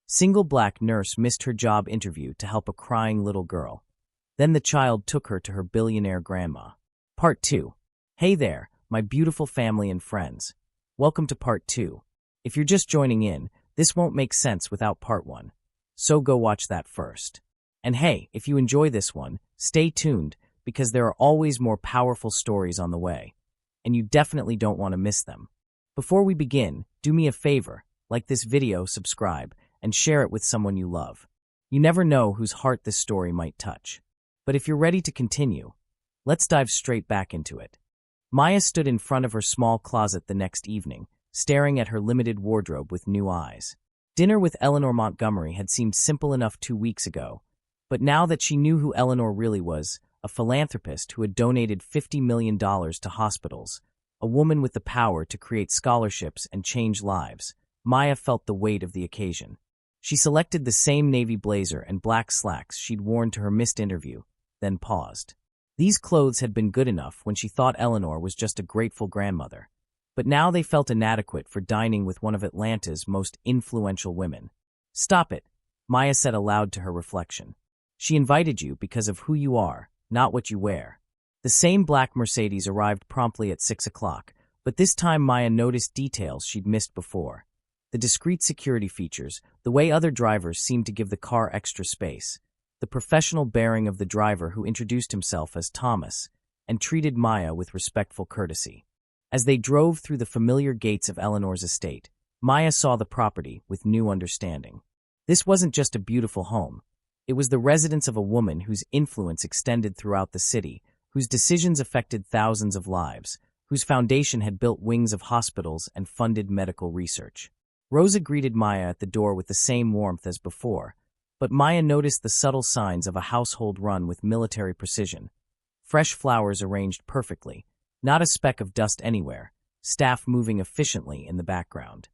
Single black nurse missed her job interview to help a crying little girl. Then the child took her to her billionaire grandma. Part 2. Hey there, my beautiful family and friends. Welcome to Part 2. If you're just joining in, this won't make sense without Part 1. So go watch that first. And hey, if you enjoy this one, stay tuned because there are always more powerful stories on the way. And you definitely don't want to miss them. Before we begin, do me a favor, like this video, subscribe, and share it with someone you love. You never know whose heart this story might touch. But if you're ready to continue, let's dive straight back into it. Maya stood in front of her small closet the next evening, staring at her limited wardrobe with new eyes. Dinner with Eleanor Montgomery had seemed simple enough 2 weeks ago, but now that she knew who Eleanor really was, a philanthropist who had donated $50 million to hospitals, a woman with the power to create scholarships and change lives, Maya felt the weight of the occasion. She selected the same navy blazer and black slacks she'd worn to her missed interview, then paused. These clothes had been good enough when she thought Eleanor was just a grateful grandmother, but now they felt inadequate for dining with one of Atlanta's most influential women. Stop it, Maya said aloud to her reflection. She invited you because of who you are, not what you wear. The same black Mercedes arrived promptly at 6 o'clock, but this time Maya noticed details she'd missed before. The discreet security features, the way other drivers seemed to give the car extra space, the professional bearing of the driver who introduced himself as Thomas and treated Maya with respectful courtesy. As they drove through the familiar gates of Eleanor's estate, Maya saw the property with new understanding. This wasn't just a beautiful home. It was the residence of a woman whose influence extended throughout the city, whose decisions affected thousands of lives, whose foundation had built wings of hospitals and funded medical research. Rosa greeted Maya at the door with the same warmth as before, but Maya noticed the subtle signs of a household run with military precision. Fresh flowers arranged perfectly, not a speck of dust anywhere, staff moving efficiently in the background.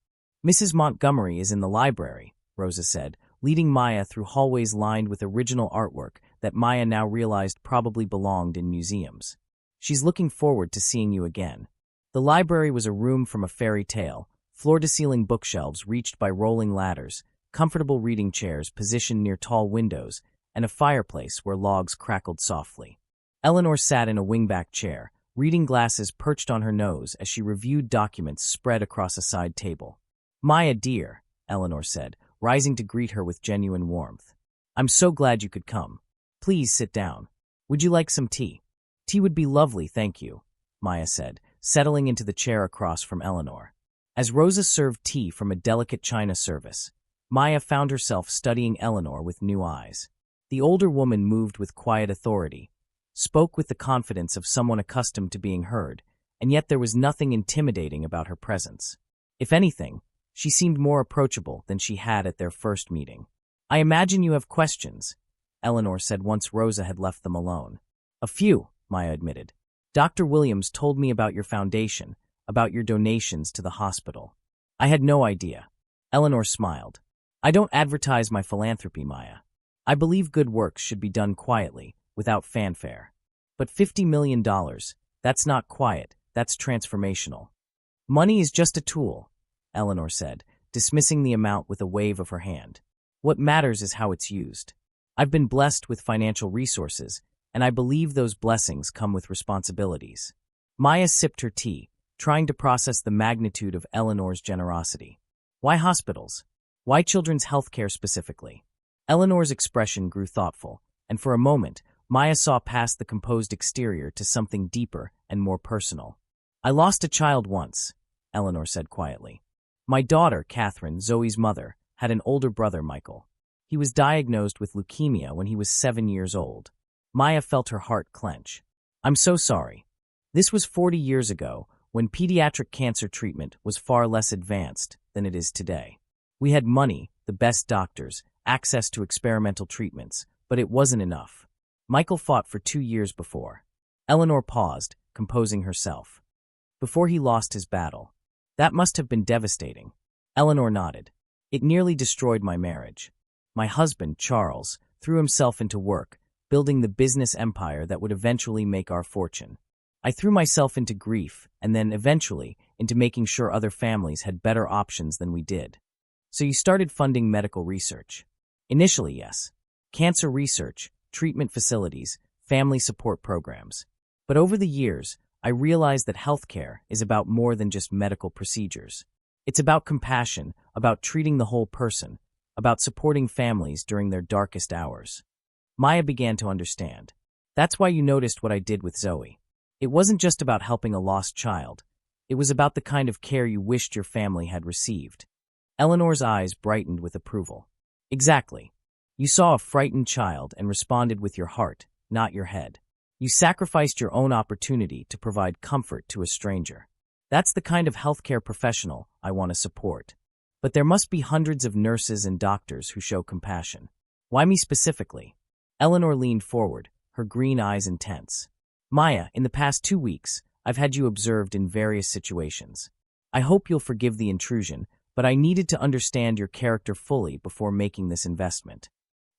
Mrs. Montgomery is in the library, Rosa said, leading Maya through hallways lined with original artwork that Maya now realized probably belonged in museums. She's looking forward to seeing you again. The library was a room from a fairy tale, floor-to-ceiling bookshelves reached by rolling ladders, comfortable reading chairs positioned near tall windows, and a fireplace where logs crackled softly. Eleanor sat in a wingback chair, reading glasses perched on her nose as she reviewed documents spread across a side table. Maya, dear, Eleanor said, rising to greet her with genuine warmth. I'm so glad you could come. Please sit down. Would you like some tea? Tea would be lovely, thank you, Maya said, settling into the chair across from Eleanor. As Rosa served tea from a delicate china service, Maya found herself studying Eleanor with new eyes. The older woman moved with quiet authority, spoke with the confidence of someone accustomed to being heard, and yet there was nothing intimidating about her presence. If anything, she seemed more approachable than she had at their first meeting. I imagine you have questions, Eleanor said once Rosa had left them alone. A few, Maya admitted. Dr. Williams told me about your foundation, about your donations to the hospital. I had no idea. Eleanor smiled. I don't advertise my philanthropy, Maya. I believe good works should be done quietly, without fanfare. But $50 million, that's not quiet, that's transformational. Money is just a tool, Eleanor said, dismissing the amount with a wave of her hand. What matters is how it's used. I've been blessed with financial resources, and I believe those blessings come with responsibilities. Maya sipped her tea, trying to process the magnitude of Eleanor's generosity. Why hospitals? Why children's health care specifically? Eleanor's expression grew thoughtful, and for a moment, Maya saw past the composed exterior to something deeper and more personal. I lost a child once, Eleanor said quietly. My daughter, Catherine, Zoe's mother, had an older brother, Michael. He was diagnosed with leukemia when he was 7 years old. Maya felt her heart clench. I'm so sorry. This was 40 years ago, when pediatric cancer treatment was far less advanced than it is today. We had money, the best doctors, access to experimental treatments, but it wasn't enough. Michael fought for 2 years before. Eleanor paused, composing herself. Before he lost his battle. That must have been devastating. Eleanor nodded. It nearly destroyed my marriage. My husband, Charles, threw himself into work, building the business empire that would eventually make our fortune. I threw myself into grief, and then, eventually, into making sure other families had better options than we did. So you started funding medical research. Initially, yes. Cancer research, treatment facilities, family support programs. But over the years, I realized that healthcare is about more than just medical procedures. It's about compassion, about treating the whole person, about supporting families during their darkest hours. Maya began to understand. That's why you noticed what I did with Zoe. It wasn't just about helping a lost child. It was about the kind of care you wished your family had received. Eleanor's eyes brightened with approval. Exactly. You saw a frightened child and responded with your heart, not your head. You sacrificed your own opportunity to provide comfort to a stranger. That's the kind of healthcare professional I want to support. But there must be hundreds of nurses and doctors who show compassion. Why me specifically? Eleanor leaned forward, her green eyes intense. Maya, in the past 2 weeks, I've had you observed in various situations. I hope you'll forgive the intrusion, but I needed to understand your character fully before making this investment.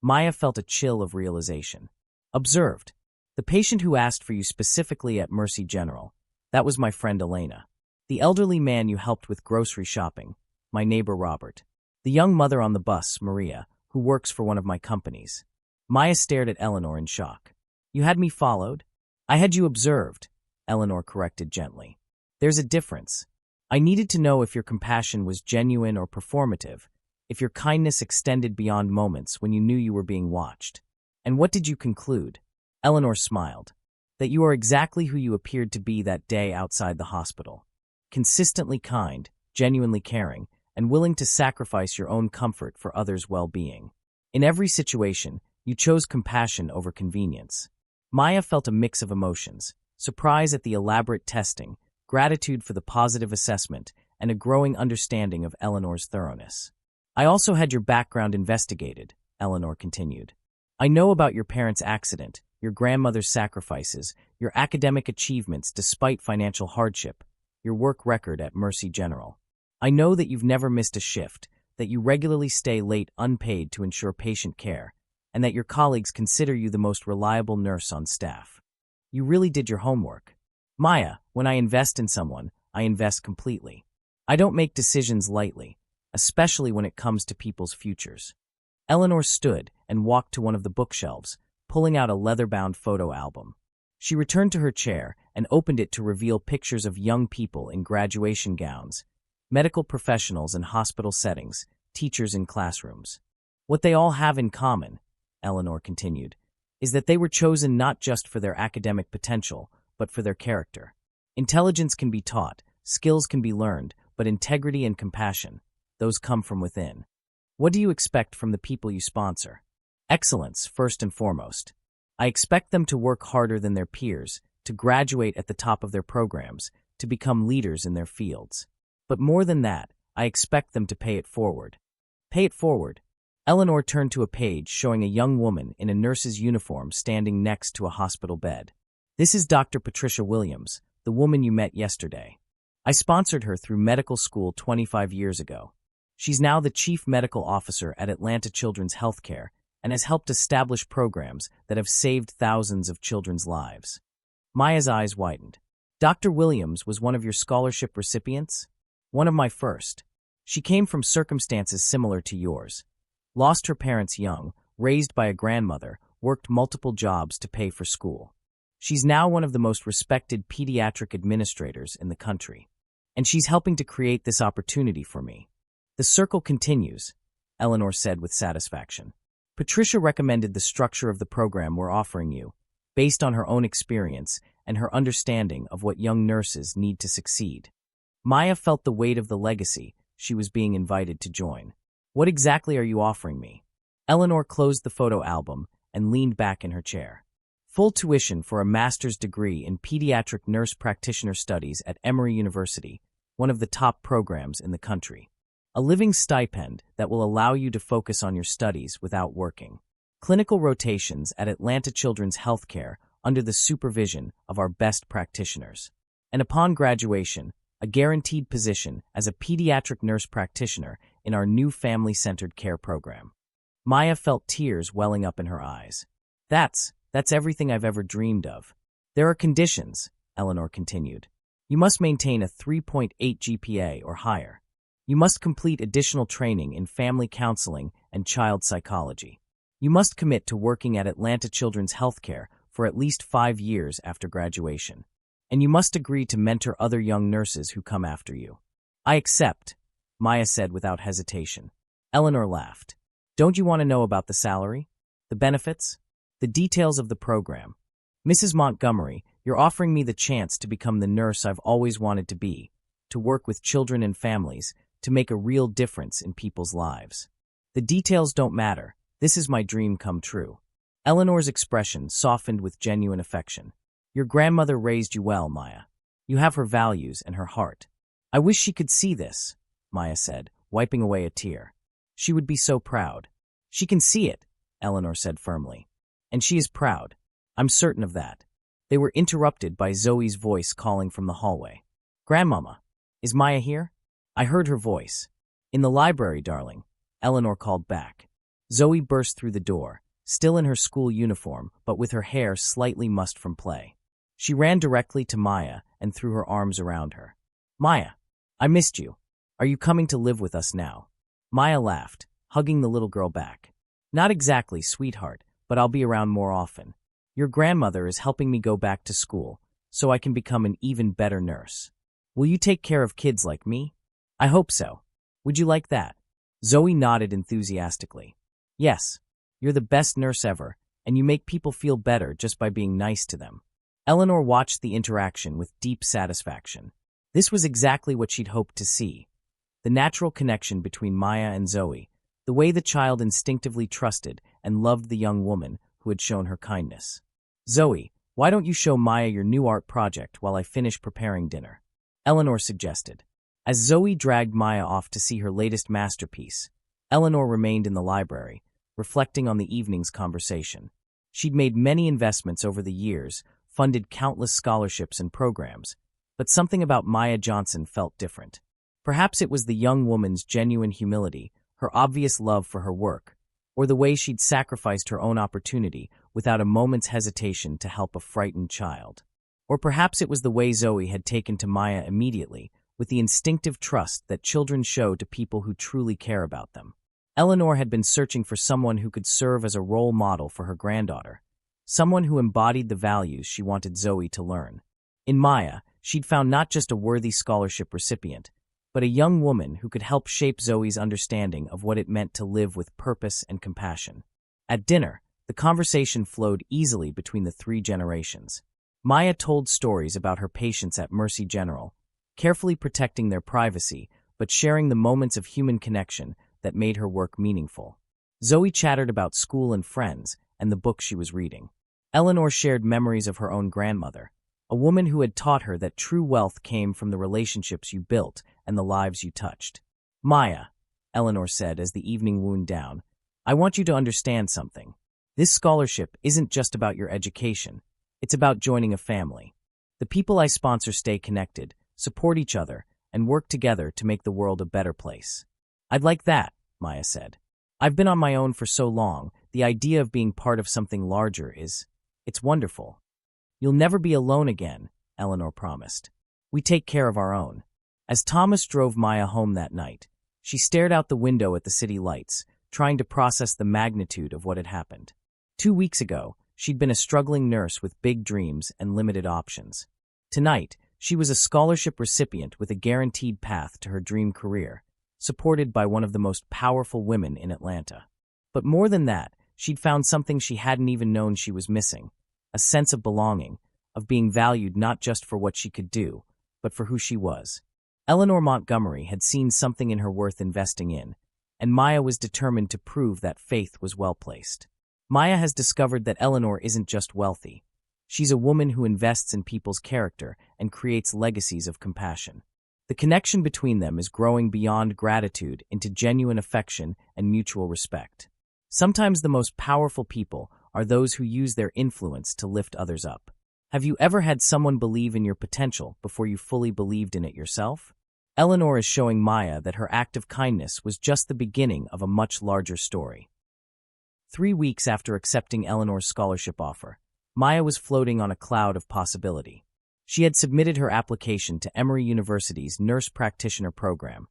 Maya felt a chill of realization. Observed. The patient who asked for you specifically at Mercy General, that was my friend Elena. The elderly man you helped with grocery shopping, my neighbor Robert. The young mother on the bus, Maria, who works for one of my companies. Maya stared at Eleanor in shock. You had me followed? I had you observed, Eleanor corrected gently. There's a difference. I needed to know if your compassion was genuine or performative, if your kindness extended beyond moments when you knew you were being watched. And what did you conclude? Eleanor smiled. That you are exactly who you appeared to be that day outside the hospital. Consistently kind, genuinely caring, and willing to sacrifice your own comfort for others' well-being. In every situation, you chose compassion over convenience. Maya felt a mix of emotions, surprise at the elaborate testing, gratitude for the positive assessment, and a growing understanding of Eleanor's thoroughness. I also had your background investigated, Eleanor continued. I know about your parents' accident, your grandmother's sacrifices, your academic achievements despite financial hardship, your work record at Mercy General. I know that you've never missed a shift, that you regularly stay late unpaid to ensure patient care, and that your colleagues consider you the most reliable nurse on staff. You really did your homework. Maya, when I invest in someone, I invest completely. I don't make decisions lightly, especially when it comes to people's futures. Eleanor stood and walked to one of the bookshelves, pulling out a leather-bound photo album. She returned to her chair and opened it to reveal pictures of young people in graduation gowns, medical professionals in hospital settings, teachers in classrooms. What they all have in common, Eleanor continued, is that they were chosen not just for their academic potential, but for their character. Intelligence can be taught, skills can be learned, but integrity and compassion, those come from within. What do you expect from the people you sponsor? Excellence, first and foremost. I expect them to work harder than their peers, to graduate at the top of their programs, to become leaders in their fields. But more than that, I expect them to pay it forward. Pay it forward. Eleanor turned to a page showing a young woman in a nurse's uniform standing next to a hospital bed. This is Dr. Patricia Williams, the woman you met yesterday. I sponsored her through medical school 25 years ago. She's now the chief medical officer at Atlanta Children's Healthcare and has helped establish programs that have saved thousands of children's lives. Maya's eyes widened. Dr. Williams was one of your scholarship recipients? One of my first. She came from circumstances similar to yours. Lost her parents young, raised by a grandmother, worked multiple jobs to pay for school. She's now one of the most respected pediatric administrators in the country. And she's helping to create this opportunity for me. The circle continues, Eleanor said with satisfaction. Patricia recommended the structure of the program we're offering you, based on her own experience and her understanding of what young nurses need to succeed. Maya felt the weight of the legacy she was being invited to join. What exactly are you offering me? Eleanor closed the photo album and leaned back in her chair. Full tuition for a master's degree in pediatric nurse practitioner studies at Emory University, one of the top programs in the country. A living stipend that will allow you to focus on your studies without working. Clinical rotations at Atlanta Children's Healthcare under the supervision of our best practitioners. And upon graduation, a guaranteed position as a pediatric nurse practitioner in our new family-centered care program. Maya felt tears welling up in her eyes. That's everything I've ever dreamed of. There are conditions, Eleanor continued. You must maintain a 3.8 GPA or higher. You must complete additional training in family counseling and child psychology. You must commit to working at Atlanta Children's Healthcare for at least 5 years after graduation. And you must agree to mentor other young nurses who come after you. I accept, Maya said without hesitation. Eleanor laughed. Don't you want to know about the salary? The benefits? The details of the program? Mrs. Montgomery, you're offering me the chance to become the nurse I've always wanted to be, to work with children and families, to make a real difference in people's lives. The details don't matter. This is my dream come true. Eleanor's expression softened with genuine affection. Your grandmother raised you well, Maya. You have her values and her heart. I wish she could see this, Maya said, wiping away a tear. She would be so proud. She can see it, Eleanor said firmly. And she is proud. I'm certain of that. They were interrupted by Zoe's voice calling from the hallway. Grandmama, is Maya here? I heard her voice. In the library, darling, Eleanor called back. Zoe burst through the door, still in her school uniform, but with her hair slightly mussed from play. She ran directly to Maya and threw her arms around her. Maya, I missed you. Are you coming to live with us now? Maya laughed, hugging the little girl back. Not exactly, sweetheart, but I'll be around more often. Your grandmother is helping me go back to school, so I can become an even better nurse. Will you take care of kids like me? I hope so. Would you like that? Zoe nodded enthusiastically. Yes, you're the best nurse ever, and you make people feel better just by being nice to them. Eleanor watched the interaction with deep satisfaction. This was exactly what she'd hoped to see. The natural connection between Maya and Zoe, the way the child instinctively trusted and loved the young woman who had shown her kindness. Zoe, why don't you show Maya your new art project while I finish preparing dinner? Eleanor suggested. As Zoe dragged Maya off to see her latest masterpiece, Eleanor remained in the library, reflecting on the evening's conversation. She'd made many investments over the years, funded countless scholarships and programs, but something about Maya Johnson felt different. Perhaps it was the young woman's genuine humility, her obvious love for her work, or the way she'd sacrificed her own opportunity without a moment's hesitation to help a frightened child. Or perhaps it was the way Zoe had taken to Maya immediately, with the instinctive trust that children show to people who truly care about them. Eleanor had been searching for someone who could serve as a role model for her granddaughter, someone who embodied the values she wanted Zoe to learn. In Maya, she'd found not just a worthy scholarship recipient, but a young woman who could help shape Zoe's understanding of what it meant to live with purpose and compassion. At dinner, the conversation flowed easily between the 3 generations. Maya told stories about her patients at Mercy General, carefully protecting their privacy, but sharing the moments of human connection that made her work meaningful. Zoe chattered about school and friends and the book she was reading. Eleanor shared memories of her own grandmother, a woman who had taught her that true wealth came from the relationships you built and the lives you touched. Maya, Eleanor said as the evening wound down, I want you to understand something. This scholarship isn't just about your education. It's about joining a family. The people I sponsor stay connected, support each other, and work together to make the world a better place. I'd like that, Maya said. I've been on my own for so long, the idea of being part of something larger it's wonderful. You'll never be alone again, Eleanor promised. We take care of our own. As Thomas drove Maya home that night, she stared out the window at the city lights, trying to process the magnitude of what had happened. 2 weeks ago, she'd been a struggling nurse with big dreams and limited options. Tonight, she was a scholarship recipient with a guaranteed path to her dream career, supported by one of the most powerful women in Atlanta. But more than that, she'd found something she hadn't even known she was missing, a sense of belonging, of being valued not just for what she could do, but for who she was. Eleanor Montgomery had seen something in her worth investing in, and Maya was determined to prove that faith was well placed. Maya has discovered that Eleanor isn't just wealthy. She's a woman who invests in people's character and creates legacies of compassion. The connection between them is growing beyond gratitude into genuine affection and mutual respect. Sometimes the most powerful people are those who use their influence to lift others up. Have you ever had someone believe in your potential before you fully believed in it yourself? Eleanor is showing Maya that her act of kindness was just the beginning of a much larger story. 3 weeks after accepting Eleanor's scholarship offer, Maya was floating on a cloud of possibility. She had submitted her application to Emory University's nurse practitioner program,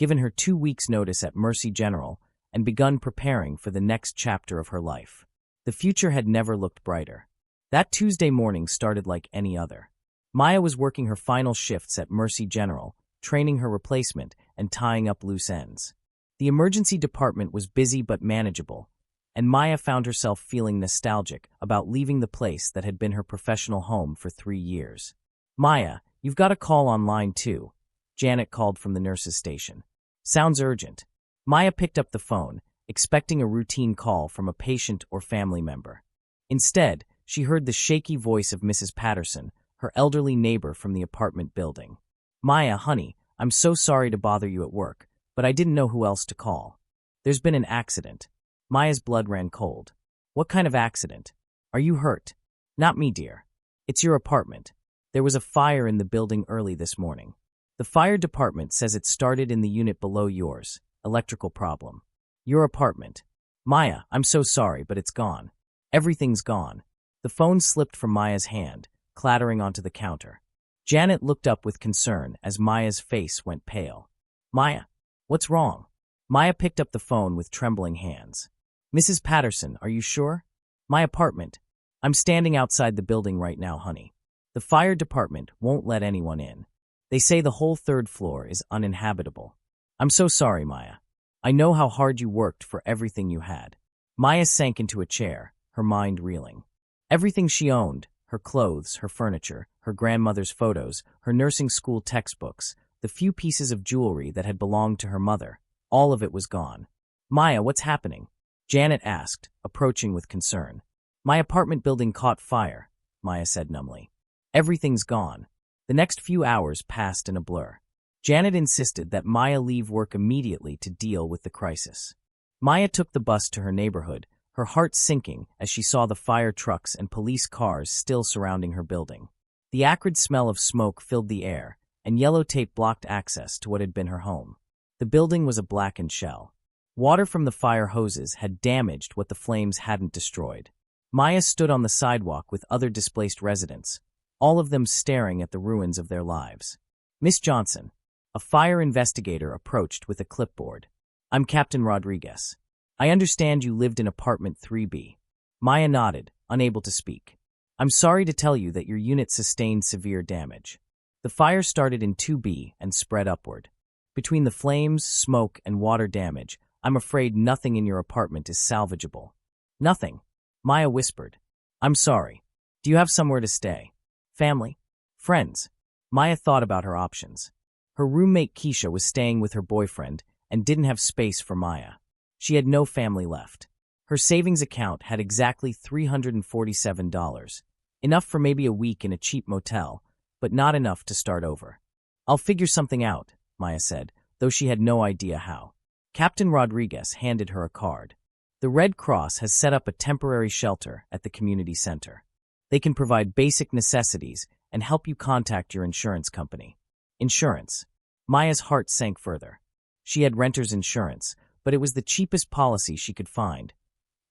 given her 2 weeks' notice at Mercy General, and begun preparing for the next chapter of her life. The future had never looked brighter. That Tuesday morning started like any other. Maya was working her final shifts at Mercy General, training her replacement and tying up loose ends. The emergency department was busy but manageable, and Maya found herself feeling nostalgic about leaving the place that had been her professional home for 3 years. "Maya, you've got a call on line 2, Janet called from the nurse's station. "Sounds urgent." Maya picked up the phone, expecting a routine call from a patient or family member. Instead, she heard the shaky voice of Mrs. Patterson, her elderly neighbor from the apartment building. "Maya, honey, I'm so sorry to bother you at work, but I didn't know who else to call. There's been an accident." Maya's blood ran cold. "What kind of accident? Are you hurt?" "Not me, dear. It's your apartment. There was a fire in the building early this morning. The fire department says it started in the unit below yours. Electrical problem. Your apartment." "Maya, I'm so sorry, but it's gone. Everything's gone." The phone slipped from Maya's hand, clattering onto the counter. Janet looked up with concern as Maya's face went pale. "Maya, what's wrong?" Maya picked up the phone with trembling hands. "Mrs. Patterson, are you sure?" "My apartment. I'm standing outside the building right now, honey. The fire department won't let anyone in. They say the whole 3rd floor is uninhabitable." "I'm so sorry, Maya. I know how hard you worked for everything you had." Maya sank into a chair, her mind reeling. Everything she owned, her clothes, her furniture, her grandmother's photos, her nursing school textbooks, the few pieces of jewelry that had belonged to her mother, all of it was gone. "Maya, what's happening?" Janet asked, approaching with concern. "My apartment building caught fire," Maya said numbly. "Everything's gone." The next few hours passed in a blur. Janet insisted that Maya leave work immediately to deal with the crisis. Maya took the bus to her neighborhood, her heart sinking as she saw the fire trucks and police cars still surrounding her building. The acrid smell of smoke filled the air, and yellow tape blocked access to what had been her home. The building was a blackened shell. Water from the fire hoses had damaged what the flames hadn't destroyed. Maya stood on the sidewalk with other displaced residents, all of them staring at the ruins of their lives. "Miss Johnson," a fire investigator approached with a clipboard. "I'm Captain Rodriguez. I understand you lived in apartment 3B. Maya nodded, unable to speak. "I'm sorry to tell you that your unit sustained severe damage. The fire started in 2B and spread upward. Between the flames, smoke, and water damage, I'm afraid nothing in your apartment is salvageable." "Nothing," Maya whispered. "I'm sorry. Do you have somewhere to stay? Family? Friends?" Maya thought about her options. Her roommate Keisha was staying with her boyfriend and didn't have space for Maya. She had no family left. Her savings account had exactly $347, enough for maybe a week in a cheap motel, but not enough to start over. "I'll figure something out," Maya said, though she had no idea how. Captain Rodriguez handed her a card. "The Red Cross has set up a temporary shelter at the community center. They can provide basic necessities and help you contact your insurance company." Insurance. Maya's heart sank further. She had renter's insurance, but it was the cheapest policy she could find,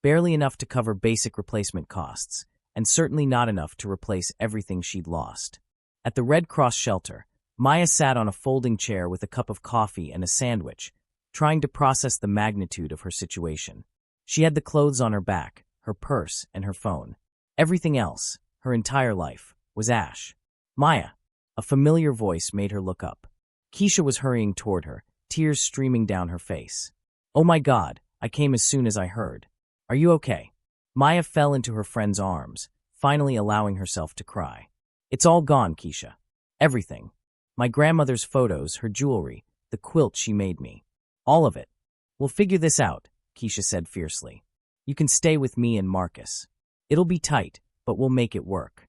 barely enough to cover basic replacement costs, and certainly not enough to replace everything she'd lost. At the Red Cross shelter, Maya sat on a folding chair with a cup of coffee and a sandwich, trying to process the magnitude of her situation. She had the clothes on her back, her purse, and her phone. Everything else, her entire life, was ash. "Maya," a familiar voice made her look up. Keisha was hurrying toward her, tears streaming down her face. "Oh my God, I came as soon as I heard. Are you okay?" Maya fell into her friend's arms, finally allowing herself to cry. "It's all gone, Keisha. Everything. My grandmother's photos, her jewelry, the quilt she made me. All of it. We'll figure this out," Keisha said fiercely. "You can stay with me and Marcus. It'll be tight, but we'll make it work."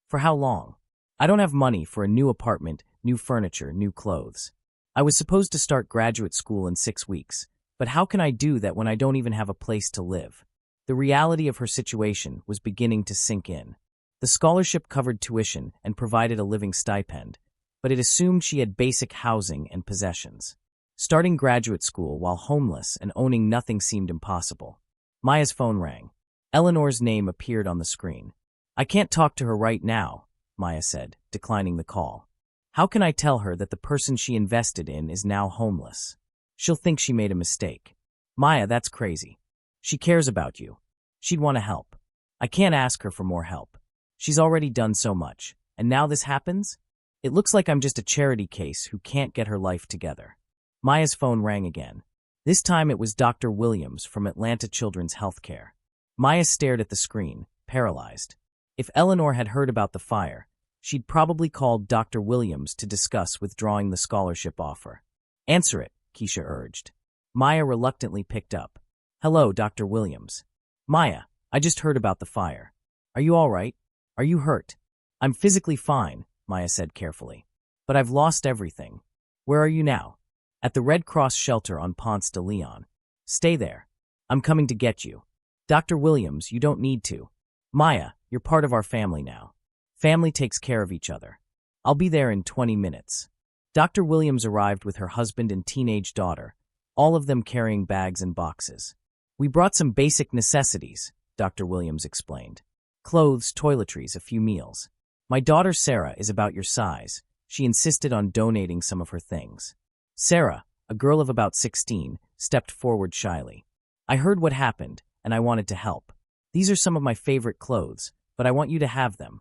"For how long?" "I don't have money for a new apartment, new furniture, new clothes. I was supposed to start graduate school in 6 weeks, but how can I do that when I don't even have a place to live?" The reality of her situation was beginning to sink in. The scholarship covered tuition and provided a living stipend, but it assumed she had basic housing and possessions. Starting graduate school while homeless and owning nothing seemed impossible. Maya's phone rang. Eleanor's name appeared on the screen. "I can't talk to her right now," Maya said, declining the call. "How can I tell her that the person she invested in is now homeless?" She'll think she made a mistake. Maya, that's crazy. She cares about you. She'd want to help. I can't ask her for more help. She's already done so much. And now this happens? It looks like I'm just a charity case who can't get her life together. Maya's phone rang again. This time it was Dr. Williams from Atlanta Children's Healthcare. Maya stared at the screen, paralyzed. If Eleanor had heard about the fire, she'd probably called Dr. Williams to discuss withdrawing the scholarship offer. Answer it, Keisha urged. Maya reluctantly picked up. Hello, Dr. Williams. Maya, I just heard about the fire. Are you all right? Are you hurt? I'm physically fine, Maya said carefully. But I've lost everything. Where are you now? At the Red Cross shelter on Ponce de Leon. Stay there. I'm coming to get you. Dr. Williams, you don't need to. Maya, you're part of our family now. Family takes care of each other. I'll be there in 20 minutes. Dr. Williams arrived with her husband and teenage daughter, all of them carrying bags and boxes. We brought some basic necessities, Dr. Williams explained. Clothes, toiletries, a few meals. My daughter Sarah is about your size. She insisted on donating some of her things. Sarah, a girl of about 16, stepped forward shyly. I heard what happened, and I wanted to help. These are some of my favorite clothes, but I want you to have them.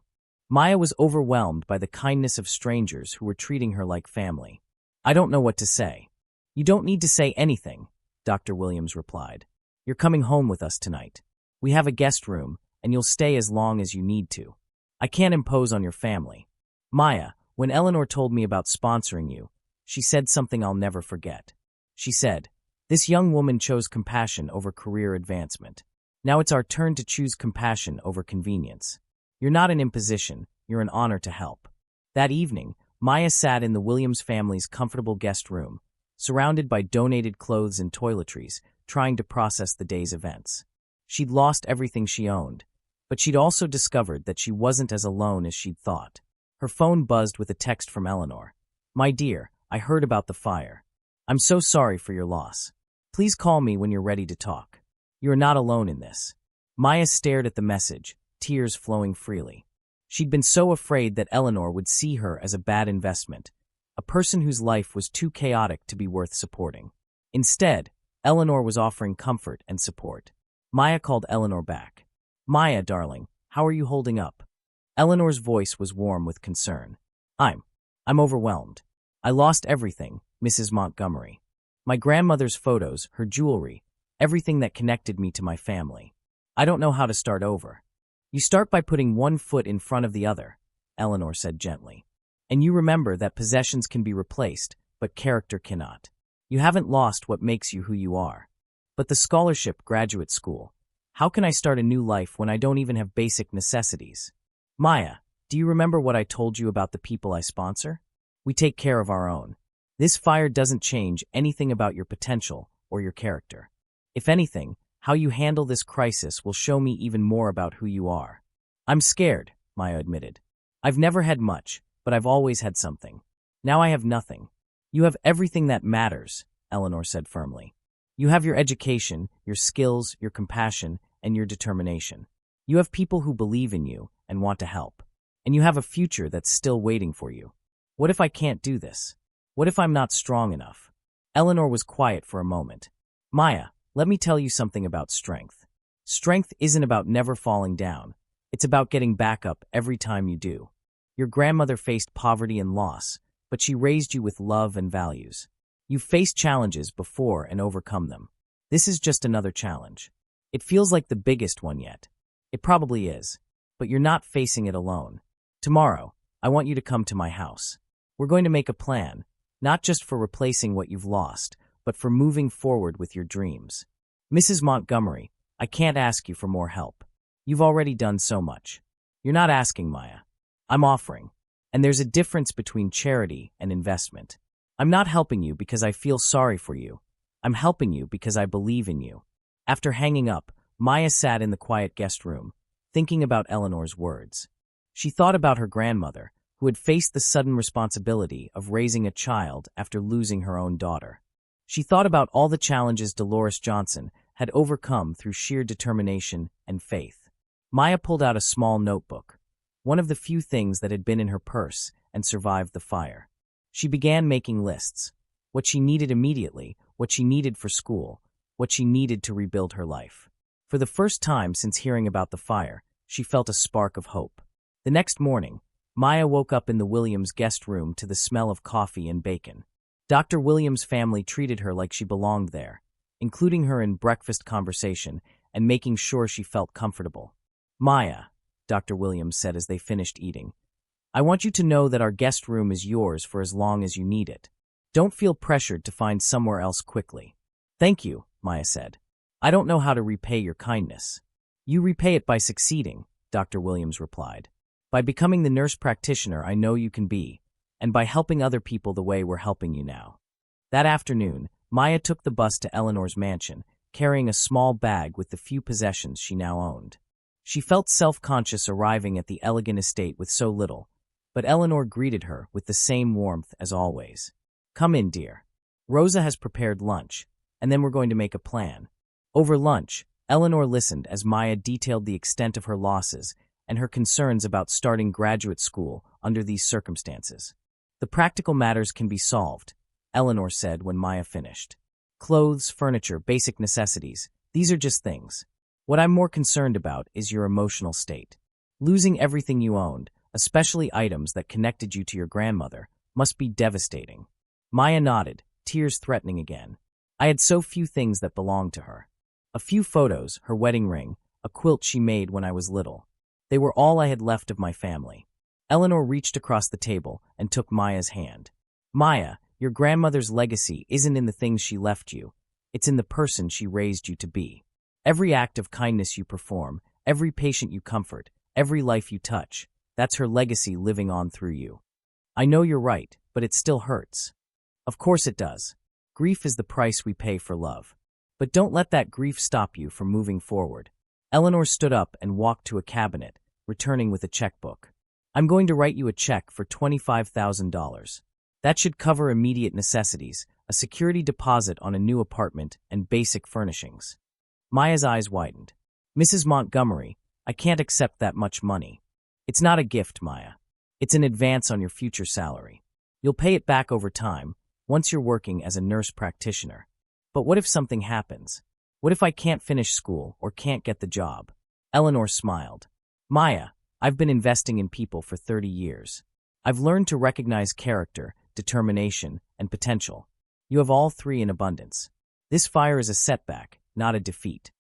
Maya was overwhelmed by the kindness of strangers who were treating her like family. I don't know what to say. You don't need to say anything, Dr. Williams replied. You're coming home with us tonight. We have a guest room, and you'll stay as long as you need to. I can't impose on your family. Maya, when Eleanor told me about sponsoring you, she said something I'll never forget. She said, this young woman chose compassion over career advancement. Now it's our turn to choose compassion over convenience. You're not an imposition, you're an honor to help. That evening, Maya sat in the Williams family's comfortable guest room, surrounded by donated clothes and toiletries, trying to process the day's events. She'd lost everything she owned, but she'd also discovered that she wasn't as alone as she'd thought. Her phone buzzed with a text from Eleanor. My dear, I heard about the fire. I'm so sorry for your loss. Please call me when you're ready to talk. You are not alone in this. Maya stared at the message, tears flowing freely. She'd been so afraid that Eleanor would see her as a bad investment, a person whose life was too chaotic to be worth supporting. Instead, Eleanor was offering comfort and support. Maya called Eleanor back. Maya, darling, how are you holding up? Eleanor's voice was warm with concern. I'm overwhelmed. I lost everything, Mrs. Montgomery. My grandmother's photos, her jewelry, everything that connected me to my family. I don't know how to start over. You start by putting one foot in front of the other, Eleanor said gently. And you remember that possessions can be replaced, but character cannot. You haven't lost what makes you who you are. But the scholarship, graduate school. How can I start a new life when I don't even have basic necessities? Maya, do you remember what I told you about the people I sponsor? We take care of our own. This fire doesn't change anything about your potential or your character. If anything, how you handle this crisis will show me even more about who you are. I'm scared, Maya admitted. I've never had much, but I've always had something. Now I have nothing. You have everything that matters, Eleanor said firmly. You have your education, your skills, your compassion, and your determination. You have people who believe in you and want to help. And you have a future that's still waiting for you. What if I can't do this? What if I'm not strong enough? Eleanor was quiet for a moment. Maya, let me tell you something about strength. Strength isn't about never falling down. It's about getting back up every time you do. Your grandmother faced poverty and loss, but she raised you with love and values. You've faced challenges before and overcome them. This is just another challenge. It feels like the biggest one yet. It probably is, but you're not facing it alone. Tomorrow, I want you to come to my house. We're going to make a plan, not just for replacing what you've lost, but for moving forward with your dreams. Mrs. Montgomery, I can't ask you for more help. You've already done so much. You're not asking, Maya. I'm offering. And there's a difference between charity and investment. I'm not helping you because I feel sorry for you. I'm helping you because I believe in you. After hanging up, Maya sat in the quiet guest room, thinking about Eleanor's words. She thought about her grandmother, who had faced the sudden responsibility of raising a child after losing her own daughter. She thought about all the challenges Dolores Johnson had overcome through sheer determination and faith. Maya pulled out a small notebook, one of the few things that had been in her purse and survived the fire. She began making lists. What she needed immediately what she needed for school, what she needed to rebuild her life. For the first time since hearing about the fire, she felt a spark of hope. The next morning, Maya woke up in the Williams guest room to the smell of coffee and bacon. Dr. Williams' family treated her like she belonged there, including her in breakfast conversation and making sure she felt comfortable. "Maya," Dr. Williams said as they finished eating, "I want you to know that our guest room is yours for as long as you need it. Don't feel pressured to find somewhere else quickly." "Thank you," Maya said. "I don't know how to repay your kindness." "You repay it by succeeding," Dr. Williams replied. "By becoming the nurse practitioner I know you can be, and by helping other people the way we're helping you now." That afternoon, Maya took the bus to Eleanor's mansion, carrying a small bag with the few possessions she now owned. She felt self-conscious arriving at the elegant estate with so little, but Eleanor greeted her with the same warmth as always. "Come in, dear. Rosa has prepared lunch, and then we're going to make a plan." Over lunch, Eleanor listened as Maya detailed the extent of her losses and her concerns about starting graduate school under these circumstances. "The practical matters can be solved," Eleanor said when Maya finished. "Clothes, furniture, basic necessities, these are just things. What I'm more concerned about is your emotional state. Losing everything you owned, especially items that connected you to your grandmother, must be devastating." Maya nodded, tears threatening again. "I had so few things that belonged to her. A few photos, her wedding ring, a quilt she made when I was little. They were all I had left of my family." Eleanor reached across the table and took Maya's hand. "Maya, your grandmother's legacy isn't in the things she left you. It's in the person she raised you to be. Every act of kindness you perform, every patient you comfort, every life you touch, that's her legacy living on through you. I know you're right, but it still hurts." "Of course it does. Grief is the price we pay for love. But don't let that grief stop you from moving forward." Eleanor stood up and walked to a cabinet, returning with a checkbook. "I'm going to write you a check for $25,000. That should cover immediate necessities, a security deposit on a new apartment, and basic furnishings." Maya's eyes widened. "Mrs. Montgomery, I can't accept that much money." "It's not a gift, Maya. It's an advance on your future salary. You'll pay it back over time, once you're working as a nurse practitioner. But what if something happens? What if I can't finish school or can't get the job?" Eleanor smiled. "Maya, I've been investing in people for 30 years. I've learned to recognize character, determination, and potential. You have all three in abundance. This fire is a setback, not a defeat."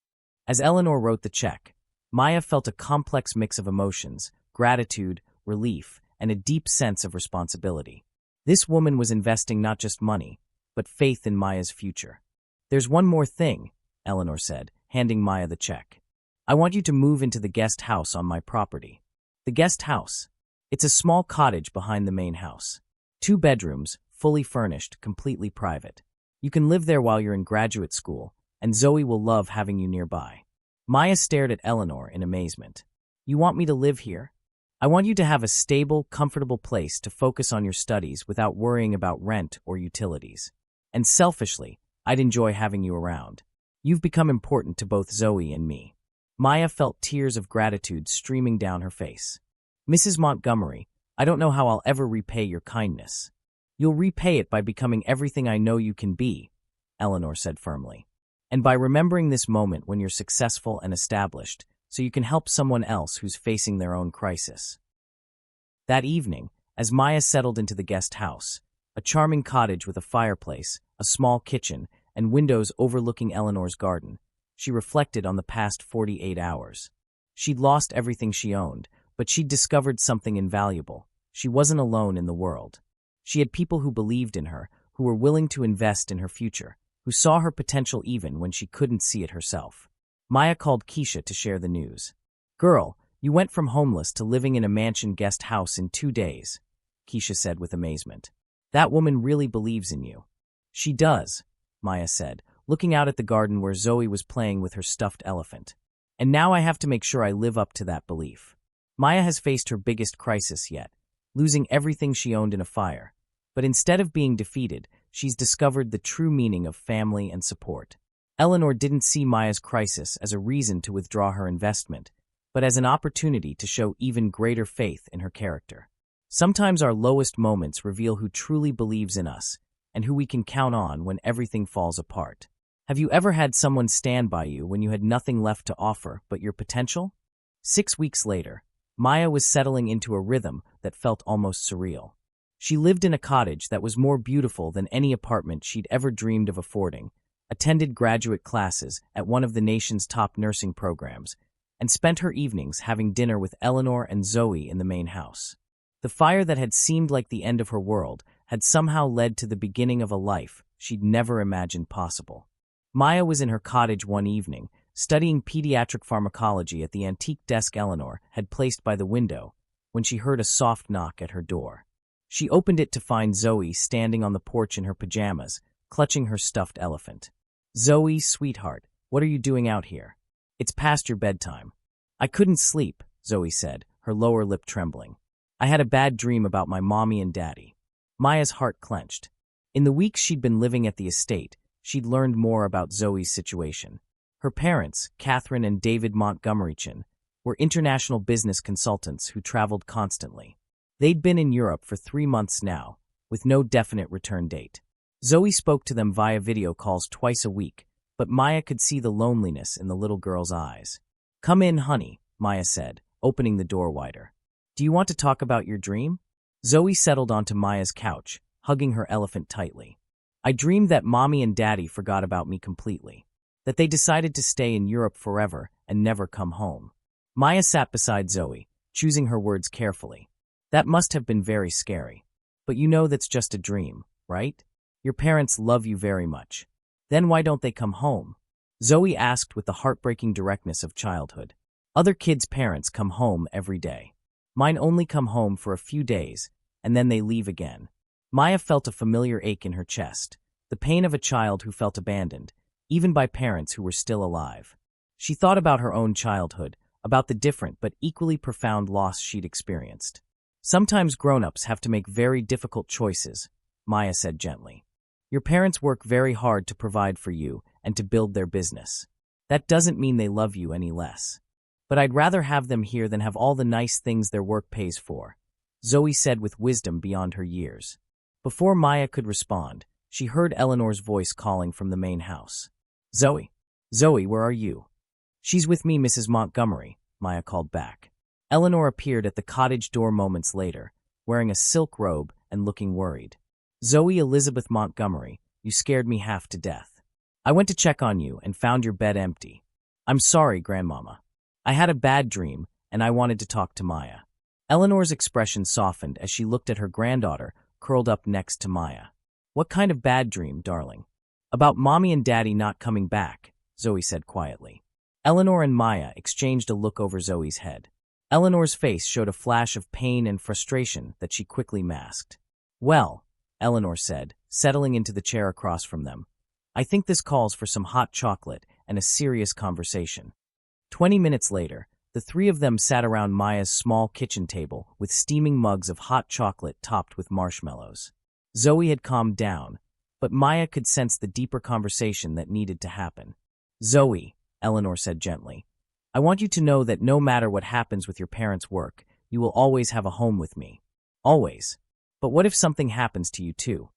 As Eleanor wrote the check, Maya felt a complex mix of emotions, gratitude, relief, and a deep sense of responsibility. This woman was investing not just money, but faith in Maya's future. "There's one more thing," Eleanor said, handing Maya the check. "I want you to move into the guest house on my property." "The guest house?" "It's a small cottage behind the main house. 2 bedrooms, fully furnished, completely private. You can live there while you're in graduate school, and Zoe will love having you nearby." Maya stared at Eleanor in amazement. "You want me to live here?" "I want you to have a stable, comfortable place to focus on your studies without worrying about rent or utilities. And selfishly, I'd enjoy having you around. You've become important to both Zoe and me." Maya felt tears of gratitude streaming down her face. "Mrs. Montgomery, I don't know how I'll ever repay your kindness." "You'll repay it by becoming everything I know you can be," Eleanor said firmly. "And by remembering this moment when you're successful and established, so you can help someone else who's facing their own crisis." That evening, as Maya settled into the guest house, a charming cottage with a fireplace, a small kitchen, and windows overlooking Eleanor's garden, she reflected on the past 48 hours. She'd lost everything she owned, but she'd discovered something invaluable. She wasn't alone in the world. She had people who believed in her, who were willing to invest in her future, who saw her potential even when she couldn't see it herself. Maya called Keisha to share the news. "Girl, you went from homeless to living in a mansion guest house in 2 days," Keisha said with amazement. "That woman really believes in you." "She does," Maya said, looking out at the garden where Zoe was playing with her stuffed elephant. "And now I have to make sure I live up to that belief." Maya has faced her biggest crisis yet, losing everything she owned in a fire. But instead of being defeated, she's discovered the true meaning of family and support. Eleanor didn't see Maya's crisis as a reason to withdraw her investment, but as an opportunity to show even greater faith in her character. Sometimes our lowest moments reveal who truly believes in us, and who we can count on when everything falls apart. Have you ever had someone stand by you when you had nothing left to offer but your potential? 6 weeks later, Maya was settling into a rhythm that felt almost surreal. She lived in a cottage that was more beautiful than any apartment she'd ever dreamed of affording, attended graduate classes at one of the nation's top nursing programs, and spent her evenings having dinner with Eleanor and Zoe in the main house. The fire that had seemed like the end of her world had somehow led to the beginning of a life she'd never imagined possible. Maya was in her cottage one evening, studying pediatric pharmacology at the antique desk Eleanor had placed by the window, when she heard a soft knock at her door. She opened it to find Zoe standing on the porch in her pajamas, clutching her stuffed elephant. "Zoe, sweetheart, what are you doing out here? It's past your bedtime." "I couldn't sleep," Zoe said, her lower lip trembling. "I had a bad dream about my mommy and daddy." Maya's heart clenched. In the weeks she'd been living at the estate, she'd learned more about Zoe's situation. Her parents, Catherine and David Montgomerychin, were international business consultants who traveled constantly. They'd been in Europe for 3 months now, with no definite return date. Zoe spoke to them via video calls twice a week, but Maya could see the loneliness in the little girl's eyes. "Come in, honey," Maya said, opening the door wider. "Do you want to talk about your dream?" Zoe settled onto Maya's couch, hugging her elephant tightly. "I dreamed that Mommy and Daddy forgot about me completely, that they decided to stay in Europe forever and never come home." Maya sat beside Zoe, choosing her words carefully. "That must have been very scary. But you know that's just a dream, right? Your parents love you very much. Then why don't they come home?" Zoe asked with the heartbreaking directness of childhood. "Other kids' parents come home every day. Mine only come home for a few days, and then they leave again." Maya felt a familiar ache in her chest, the pain of a child who felt abandoned, even by parents who were still alive. She thought about her own childhood, about the different but equally profound loss she'd experienced. "Sometimes grown-ups have to make very difficult choices," Maya said gently. "Your parents work very hard to provide for you and to build their business. That doesn't mean they love you any less. But I'd rather have them here than have all the nice things their work pays for," Zoe said with wisdom beyond her years. Before Maya could respond, she heard Eleanor's voice calling from the main house. "Zoe? Zoe, where are you?" "She's with me, Mrs. Montgomery," Maya called back. Eleanor appeared at the cottage door moments later, wearing a silk robe and looking worried. "Zoe Elizabeth Montgomery, you scared me half to death. I went to check on you and found your bed empty. I'm sorry, Grandmama. I had a bad dream, and I wanted to talk to Maya." Eleanor's expression softened as she looked at her granddaughter, curled up next to Maya. "What kind of bad dream, darling?" "About Mommy and Daddy not coming back," Zoe said quietly. Eleanor and Maya exchanged a look over Zoe's head. Eleanor's face showed a flash of pain and frustration that she quickly masked. "Well," Eleanor said, settling into the chair across from them, "I think this calls for some hot chocolate and a serious conversation." 20 minutes later, the three of them sat around Maya's small kitchen table with steaming mugs of hot chocolate topped with marshmallows. Zoe had calmed down, but Maya could sense the deeper conversation that needed to happen. "Zoe," Eleanor said gently, "I want you to know that no matter what happens with your parents' work, you will always have a home with me. Always. But what if something happens to you too?"